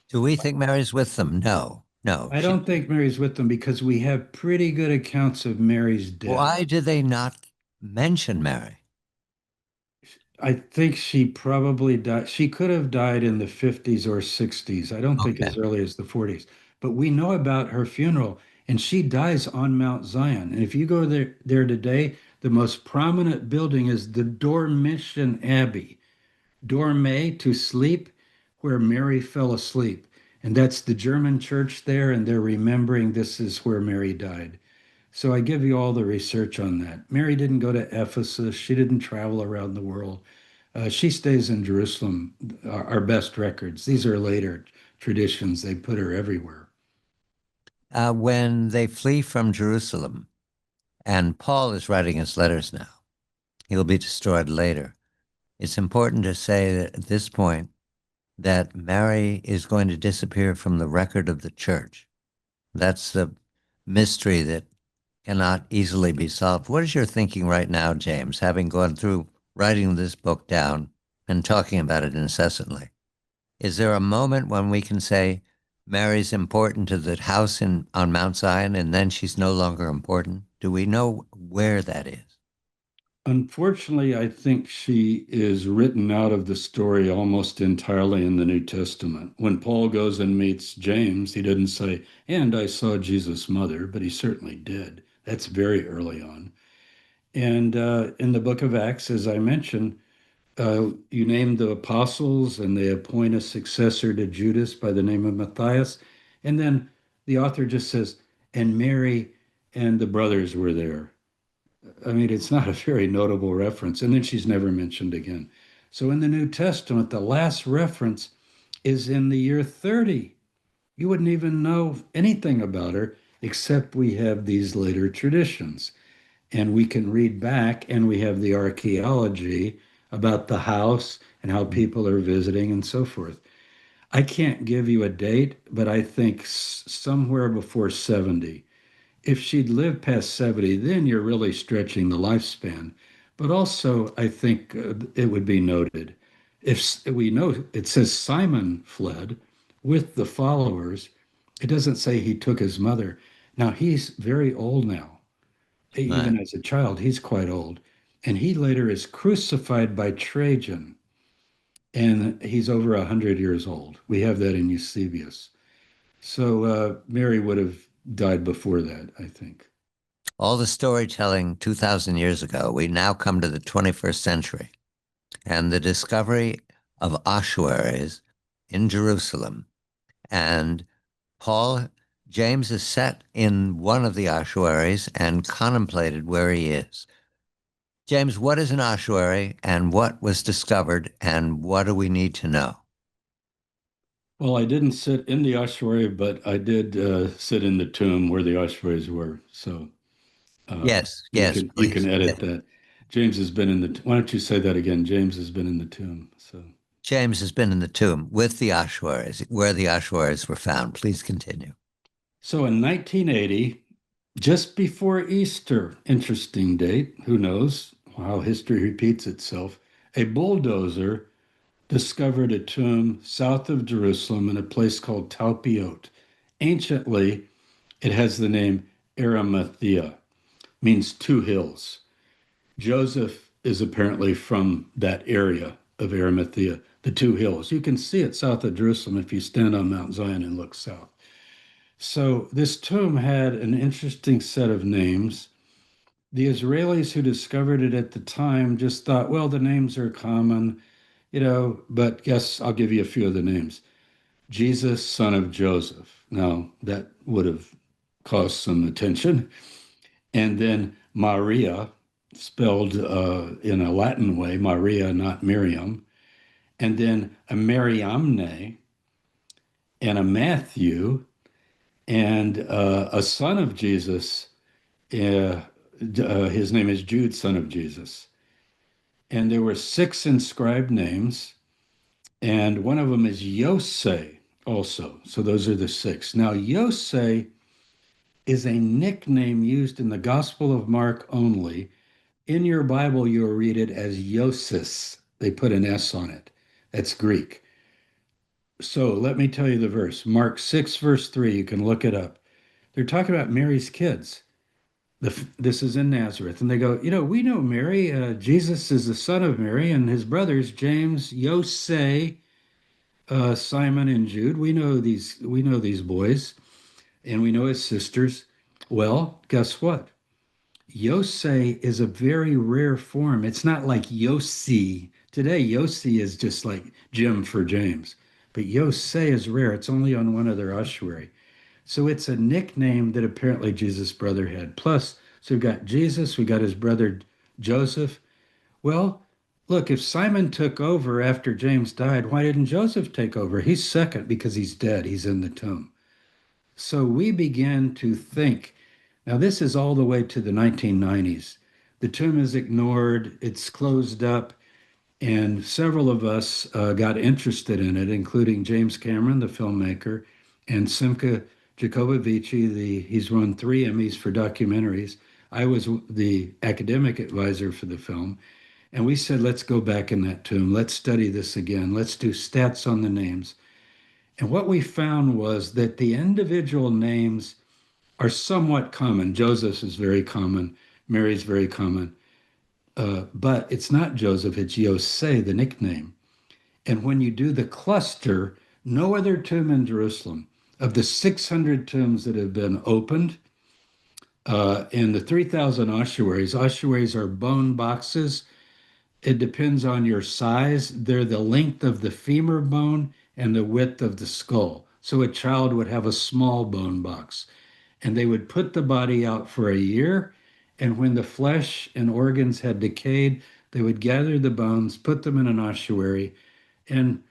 Do we think Mary's with them? No, no. I don't think Mary's with them because we have pretty good accounts of Mary's death. Why do they not mention Mary? I think she probably died. She could have died in the 50s or 60s. I don't think Okay. as early as the 40s. But we know about her funeral, and she dies on Mount Zion. And if you go there today, the most prominent building is the Dormition Abbey, dorme, to sleep, where Mary fell asleep. And that's the German church there, and they're remembering this is where Mary died. So I give you all the research on that. Mary didn't go to Ephesus. She didn't travel around the world. She stays in Jerusalem, our best records. These are later traditions. They put her everywhere. When they flee from Jerusalem, and Paul is writing his letters now, he'll be destroyed later. It's important to say that at this point that Mary is going to disappear from the record of the church. That's the mystery that cannot easily be solved. What is your thinking right now, James, having gone through writing this book down and talking about it incessantly? Is there a moment when we can say Mary's important to the house on Mount Zion and then she's no longer important? Do we know where that is? Unfortunately, I think she is written out of the story almost entirely in the New Testament. When Paul goes and meets James, he didn't say, and I saw Jesus' mother, but he certainly did. That's very early on. And in the book of Acts, as I mentioned, you name the apostles and they appoint a successor to Judas by the name of Matthias. And then the author just says, and Mary and the brothers were there. I mean, it's not a very notable reference. And then she's never mentioned again. So in the New Testament, the last reference is in the year 30. You wouldn't even know anything about her except we have these later traditions. And we can read back and we have the archaeology about the house and how people are visiting and so forth. I can't give you a date, but I think somewhere before 70. If she'd lived past 70, then you're really stretching the lifespan. But also, I think it would be noted. If we know it says Simon fled with the followers, it doesn't say he took his mother. Now, he's very old now. Right. Even as a child, he's quite old. And he later is crucified by Trajan, and he's over 100 years old. We have that in Eusebius. So Mary would have died before that, I think. All the storytelling 2,000 years ago, we now come to the 21st century and the discovery of ossuaries in Jerusalem. And Paul, James is set in one of the ossuaries and contemplated where he is. James, what is an ossuary and what was discovered and what do we need to know? Well, I didn't sit in the ossuary, but I did sit in the tomb where the ossuaries were. So Yes, you yes, can please. edit Yes. that. James has been in the. Why don't you say that again? James has been in the tomb. So. James has been in the tomb with the ossuaries, where the ossuaries were found. Please continue. So in 1980, just before Easter, interesting date, who knows how history repeats itself, a bulldozer discovered a tomb south of Jerusalem in a place called Talpiot. Anciently, it has the name Arimathea, means two hills. Joseph is apparently from that area of Arimathea, the two hills. You can see it south of Jerusalem if you stand on Mount Zion and look south. So this tomb had an interesting set of names. The Israelis who discovered it at the time just thought, well, the names are common, but guess I'll give you a few of the names. Jesus, son of Joseph. Now, that would have caused some attention. And then Maria, spelled in a Latin way, Maria, not Miriam. And then a Mariamne and a Matthew and a son of Jesus. His name is Jude, son of Jesus. And there were six inscribed names, and one of them is Yosei also. So those are the six. Now, Yosei is a nickname used in the Gospel of Mark only. In your Bible, you'll read it as Yosis. They put an S on it. That's Greek. So let me tell you the verse. Mark 6, verse 3. You can look it up. They're talking about Mary's kids. This is in Nazareth. And they go, we know Mary. Jesus is the son of Mary, and his brothers, James, Yosei, Simon, and Jude. We know these boys, and we know his sisters. Well, guess what? Yosei is a very rare form. It's not like Yossi. Today, Yossi is just like Jim for James. But Yosei is rare. It's only on one other ossuary. So it's a nickname that apparently Jesus' brother had. Plus, so we've got Jesus, we got his brother Joseph. Well, look, if Simon took over after James died, why didn't Joseph take over? He's second because he's dead. He's in the tomb. So we began to think. Now, this is all the way to the 1990s. The tomb is ignored, it's closed up, and several of us got interested in it, including James Cameron, the filmmaker, and Simca Jacobovici. He's won 3 Emmys for documentaries. I was the academic advisor for the film, and we said, let's go back in that tomb. Let's study this again. Let's do stats on the names. And what we found was that the individual names are somewhat common. Joseph's is very common. Mary's very common. But it's not Joseph, it's Yosei, the nickname. And when you do the cluster, no other tomb in Jerusalem, of the 600 tombs that have been opened, and the 3,000 ossuaries, ossuaries are bone boxes. It depends on your size. They're the length of the femur bone and the width of the skull. So a child would have a small bone box, and they would put the body out for a year. And when the flesh and organs had decayed, they would gather the bones, put them in an ossuary, and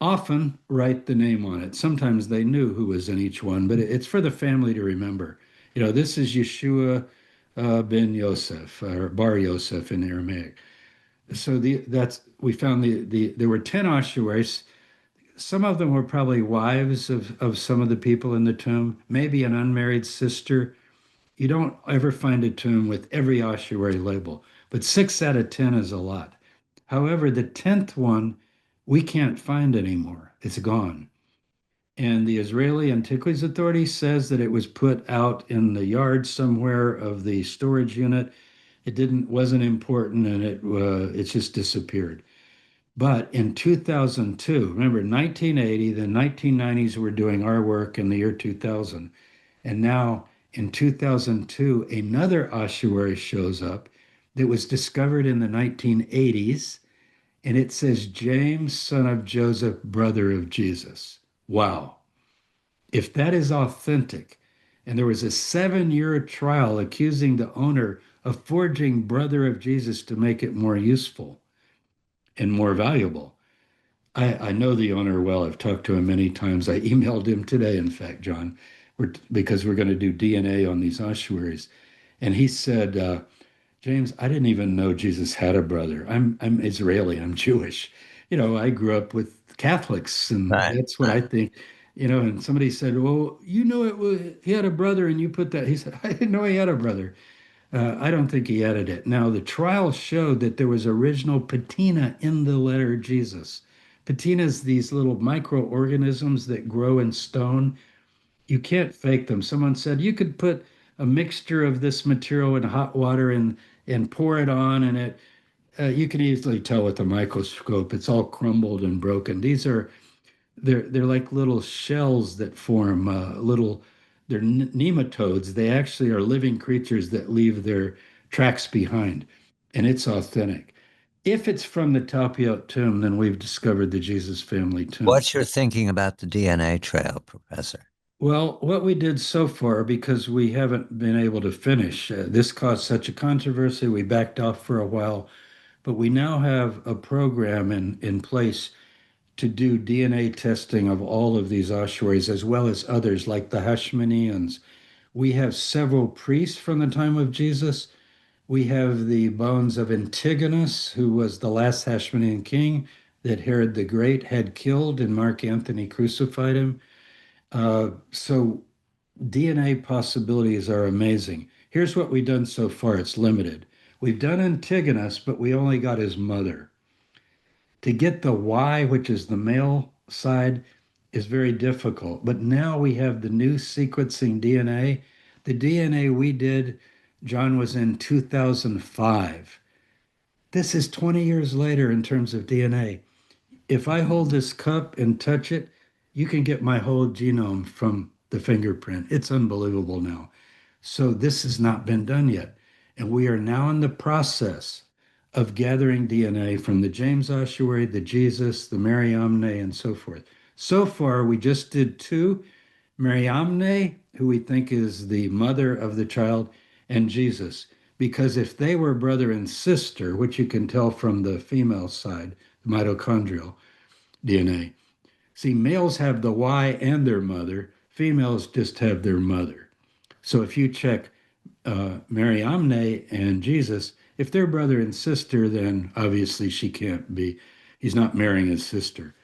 often write the name on it. Sometimes they knew who was in each one, but it's for the family to remember. This is Yeshua ben Yosef or Bar Yosef in Aramaic. So that's we found there were 10 ossuaries. Some of them were probably wives of some of the people in the tomb, maybe an unmarried sister. You don't ever find a tomb with every ossuary label, but 6 out of 10 is a lot. However, the 10th one we can't find anymore. It's gone. And the Israeli Antiquities Authority says that it was put out in the yard somewhere of the storage unit. It wasn't important, and it just disappeared. But in 2002, remember 1980, the 1990s were doing our work in the year 2000. And now in 2002, another ossuary shows up that was discovered in the 1980s. And it says, James, son of Joseph, brother of Jesus. Wow. If that is authentic, and there was a 7-year trial accusing the owner of forging brother of Jesus to make it more useful and more valuable. I know the owner well. I've talked to him many times. I emailed him today, in fact, John, because we're going to do DNA on these ossuaries. And he said, James, I didn't even know Jesus had a brother. I'm Israeli. I'm Jewish. I grew up with Catholics, and Right. that's what I think. And somebody said, "Well, he had a brother, and you put that." He said, "I didn't know he had a brother." I don't think he added it. Now, the trial showed that there was original patina in the letter Jesus. Patinas, these little microorganisms that grow in stone, you can't fake them. Someone said you could put a mixture of this material in hot water and pour it on, and you can easily tell with a microscope. It's all crumbled and broken. They're like little shells that form they're nematodes. They actually are living creatures that leave their tracks behind, and it's authentic. If it's from the Talpiot tomb, then we've discovered the Jesus family tomb. What's your thinking about the DNA trail, Professor? Well, what we did so far, because we haven't been able to finish, this caused such a controversy, we backed off for a while, but we now have a program in place to do DNA testing of all of these ossuaries, as well as others like the Hashmoneans. We have several priests from the time of Jesus. We have the bones of Antigonus, who was the last Hashmonean king that Herod the Great had killed, and Mark Antony crucified him. So DNA possibilities are amazing. Here's what we've done so far. It's limited. We've done Antigonus, but we only got his mother. To get the Y, which is the male side, is very difficult. But now we have the new sequencing DNA. The DNA we did John was in 2005. This is 20 years later in terms of DNA. If I hold this cup and touch it, you can get my whole genome from the fingerprint. It's unbelievable now. So this has not been done yet. And we are now in the process of gathering DNA from the James ossuary, the Jesus, the Mariamne, and so forth. So far, we just did two: Mariamne, who we think is the mother of the child, and Jesus. Because if they were brother and sister, which you can tell from the female side, the mitochondrial DNA, see, males have the Y and their mother, females just have their mother. So if you check Mariamne and Jesus, if they're brother and sister, then obviously she can't be, he's not marrying his sister.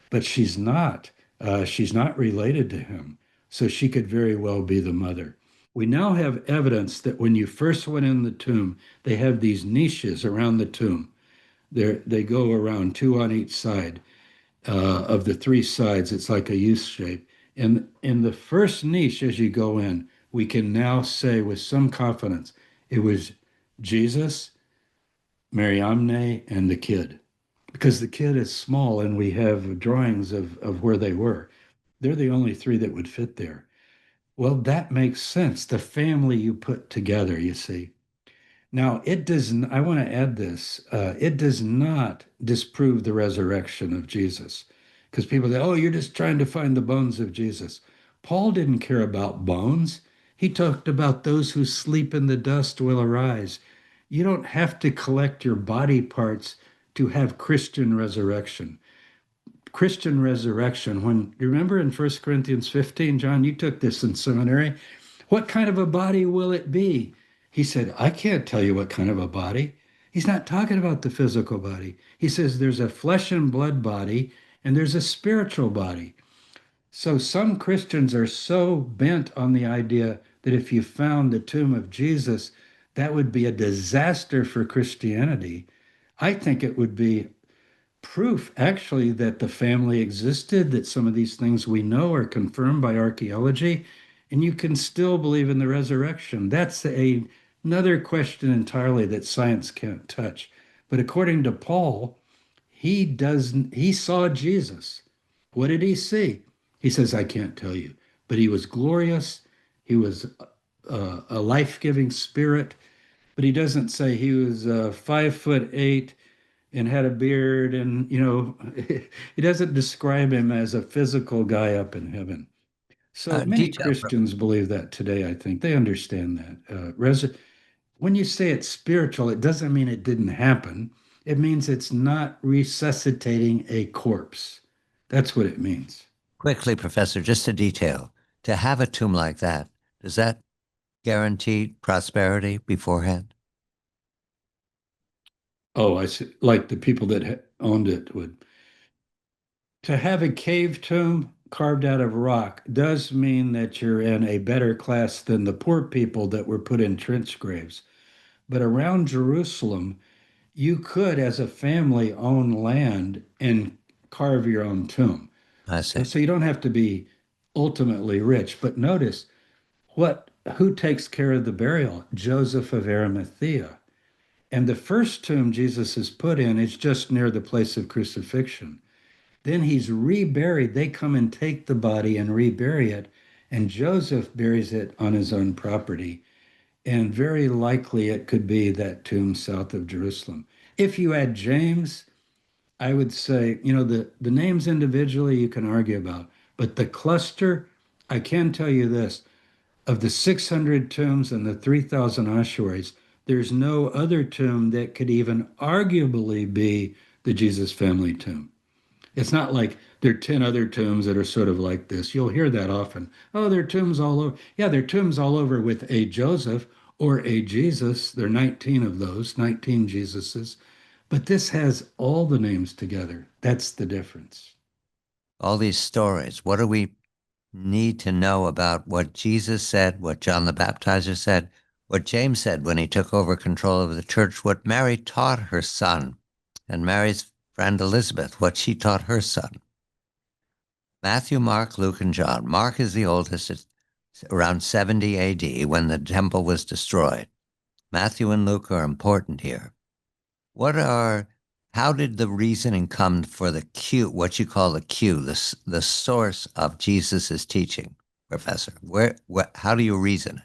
But she's not related to him. So she could very well be the mother. We now have evidence that when you first went in the tomb, they have these niches around the tomb. They go around two on each side of the three sides. It's like a U shape. And in the first niche, as you go in, we can now say with some confidence it was Jesus, Mariamne, and the kid. Because the kid is small and we have drawings of where they were. They're the only three that would fit there. Well, that makes sense. The family you put together, you see. Now, it does, I want to add this, it does not disprove the resurrection of Jesus. Because people say, oh, you're just trying to find the bones of Jesus. Paul didn't care about bones. He talked about those who sleep in the dust will arise. You don't have to collect your body parts to have Christian resurrection. Christian resurrection, when you remember in 1 Corinthians 15, John, you took this in seminary. What kind of a body will it be? He said, I can't tell you what kind of a body. He's not talking about the physical body. He says there's a flesh and blood body and there's a spiritual body. So some Christians are so bent on the idea that if you found the tomb of Jesus, that would be a disaster for Christianity. I think it would be proof actually that the family existed, that some of these things we know are confirmed by archaeology, and you can still believe in the resurrection. That's another question entirely that science can't touch. But according to Paul, he saw Jesus. What did he see? He says, I can't tell you, but he was glorious. He was a life-giving spirit, but he doesn't say he was 5'8" and had a beard, and he doesn't describe him as a physical guy up in heaven. So many Detail. Christians believe that today. I think they understand that. When you say it's spiritual, it doesn't mean it didn't happen. It means it's not resuscitating a corpse. That's what it means. Quickly, Professor, just a detail. To have a tomb like that, does that guarantee prosperity beforehand? Oh, I see. Like the people that owned it would. To have a cave tomb carved out of rock does mean that you're in a better class than the poor people that were put in trench graves. But around Jerusalem, you could, as a family, own land and carve your own tomb. I see. So you don't have to be ultimately rich. But notice who takes care of the burial? Joseph of Arimathea. And the first tomb Jesus is put in is just near the place of crucifixion. Then he's reburied. They come and take the body and rebury it. And Joseph buries it on his own property. And very likely it could be that tomb south of Jerusalem. If you add James, I would say, the names individually you can argue about, but the cluster, I can tell you this: of the 600 tombs and the 3,000 ossuaries, there's no other tomb that could even arguably be the Jesus family tomb. It's not like there are 10 other tombs that are sort of like this. You'll hear that often. Oh, there are tombs all over. Yeah, there are tombs all over with a Joseph or a Jesus. There are 19 of those, 19 Jesuses. But this has all the names together. That's the difference. All these stories, what do we need to know about what Jesus said, what John the Baptizer said, what James said when he took over control of the church, what Mary taught her son, and Mary's friend Elizabeth, what she taught her son? Matthew, Mark, Luke, and John. Mark is the oldest, it's around 70 AD when the temple was destroyed. Matthew and Luke are important here. What are, how did the reasoning come for the Q, what you call the Q, the source of Jesus's teaching, Professor? How do you reason it?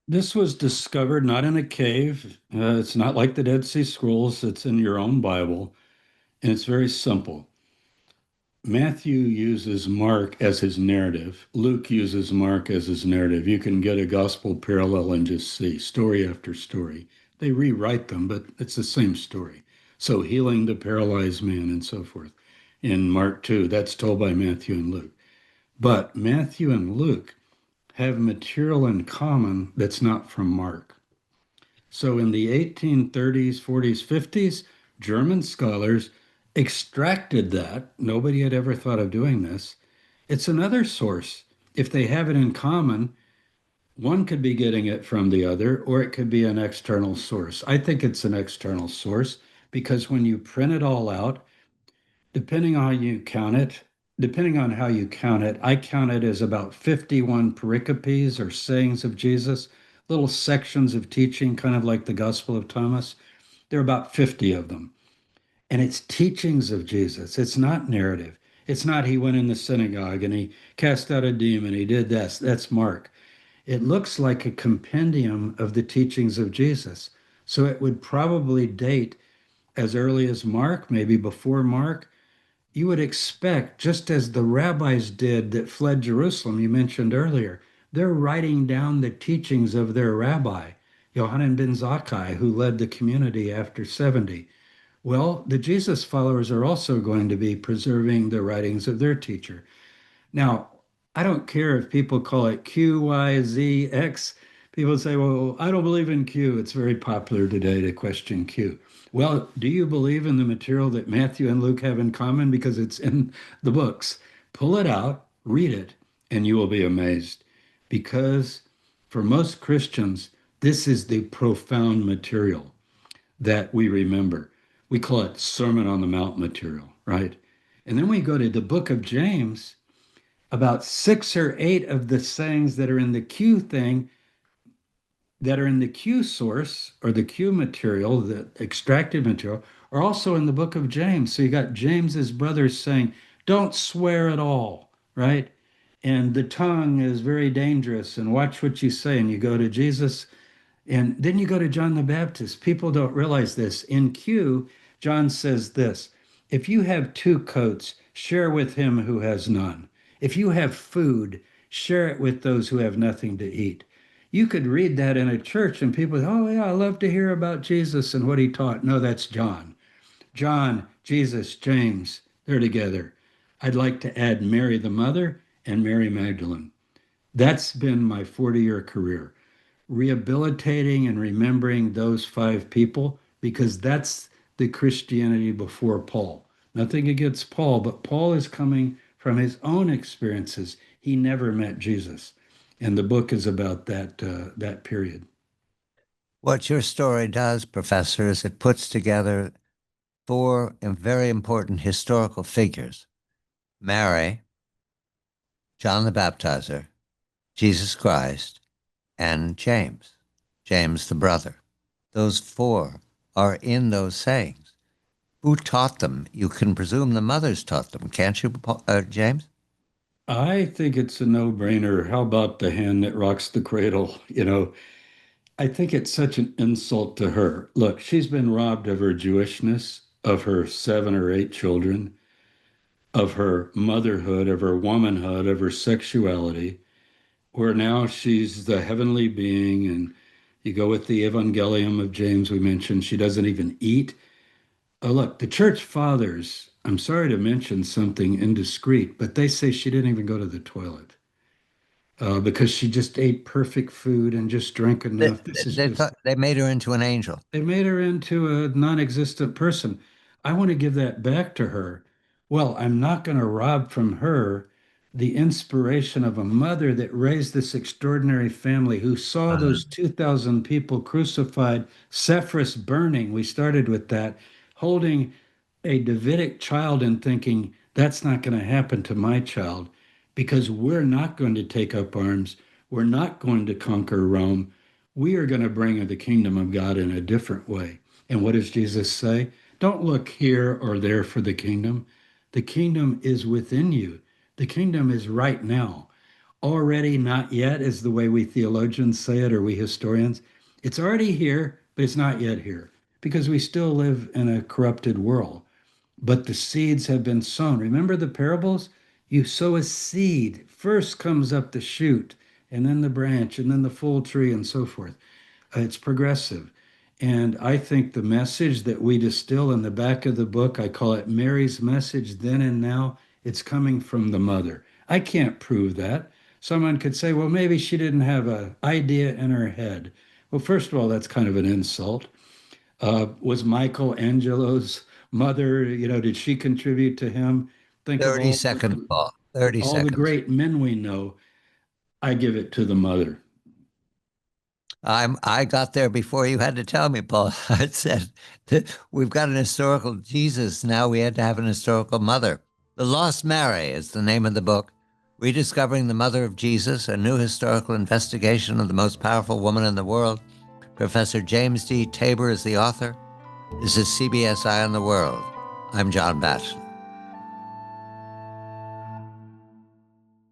This was discovered not in a cave. It's not like the Dead Sea Scrolls. It's in your own Bible, and it's very simple. Matthew uses Mark as his narrative. Luke uses Mark as his narrative. You can get a gospel parallel and just see story after story. They rewrite them, but it's the same story. So healing the paralyzed man and so forth. In Mark 2, that's told by Matthew and Luke. But Matthew and Luke have material in common that's not from Mark. So in the 1830s, 40s, 50s, German scholars extracted that. Nobody had ever thought of doing this. It's another source. If they have it in common, one could be getting it from the other, or it could be an external source. I think it's an external source because when you print it all out, depending on how you count it, I count it as about 51 pericopes or sayings of Jesus, little sections of teaching, kind of like the Gospel of Thomas. There are about 50 of them. And it's teachings of Jesus. It's not narrative. It's not he went in the synagogue and he cast out a demon. He did this. That's Mark. It looks like a compendium of the teachings of Jesus. So it would probably date as early as Mark, maybe before Mark. You would expect, just as the rabbis did that fled Jerusalem, you mentioned earlier, they're writing down the teachings of their rabbi, Yohanan ben Zakkai, who led the community after 70. Well, the Jesus followers are also going to be preserving the writings of their teacher. Now, I don't care if people call it Q, Y, Z, X. People say, well, I don't believe in Q. It's very popular today to question Q. Well, do you believe in the material that Matthew and Luke have in common? Because it's in the books. Pull it out, read it, and you will be amazed. Because for most Christians, this is the profound material that we remember. We call it Sermon on the Mount material, right? And then we go to the book of James. About six or eight of the sayings that are in the Q thing, that are in the Q source or the Q material, the extracted material, are also in the book of James. So you got James's brothers saying, don't swear at all, right? And the tongue is very dangerous, and watch what you say. And you go to Jesus, and then you go to John the Baptist. People don't realize this. In Q, John says this: if you have two coats, share with him who has none. If you have food, share it with those who have nothing to eat. You could read that in a church and people, oh, yeah, I love to hear about Jesus and what he taught. No, that's John. John, Jesus, James, they're together. I'd like to add Mary the mother and Mary Magdalene. That's been my 40-year career, rehabilitating and remembering those five people, because that's the Christianity before Paul. Nothing against Paul, but Paul is coming from his own experiences. He never met Jesus, and the book is about that period. What your story does, Professor, is it puts together four very important historical figures: Mary, John the Baptizer, Jesus Christ, and James, James the brother. Those four are in those sayings. Who taught them? You can presume the mothers taught them, can't you, James? I think it's a no-brainer. How about the hand that rocks the cradle? I think it's such an insult to her. Look, she's been robbed of her Jewishness, of her seven or eight children, of her motherhood, of her womanhood, of her sexuality, where now she's the heavenly being. And you go with the Evangelium of James we mentioned, she doesn't even eat. Oh, look, the church fathers, I'm sorry to mention something indiscreet, but they say she didn't even go to the toilet because she just ate perfect food and just drank They, enough. This is they just thought they made her into an angel. they made her into a non-existent person. I want to give that back to her. Well, I'm not going to rob from her the inspiration of a mother that raised this extraordinary family, who saw those 2,000 people crucified, Sepphoris burning. We started with that, holding a Davidic child and thinking, that's not going to happen to my child because we're not going to take up arms. We're not going to conquer Rome. We are going to bring the kingdom of God in a different way. And what does Jesus say? Don't look here or there for the kingdom. The kingdom is within you. The kingdom is right now. Already, not yet, is the way we theologians say it, or we historians. It's already here, but it's not yet here because we still live in a corrupted world. But the seeds have been sown. Remember the parables? You sow a seed. First comes up the shoot, and then the branch, and then the full tree, and so forth. It's progressive. And I think the message that we distill in the back of the book, I call it Mary's message then and now, it's coming from the mother. I can't prove that. Someone could say, well, maybe she didn't have an idea in her head. Well, first of all, that's kind of an insult. Was Michelangelo's mother, did she contribute to him? Think of 30 seconds, Paul. 30 all the seconds. great men we know. I give it to the mother. I got there before you had to tell me, Paul. I said, we've got an historical Jesus. Now we had to have an historical mother. The Lost Mary is the name of the book. Rediscovering the Mother of Jesus, a new historical investigation of the most powerful woman in the world. Professor James D. Tabor is the author. This is CBS Eye on the World. I'm John Batchelor.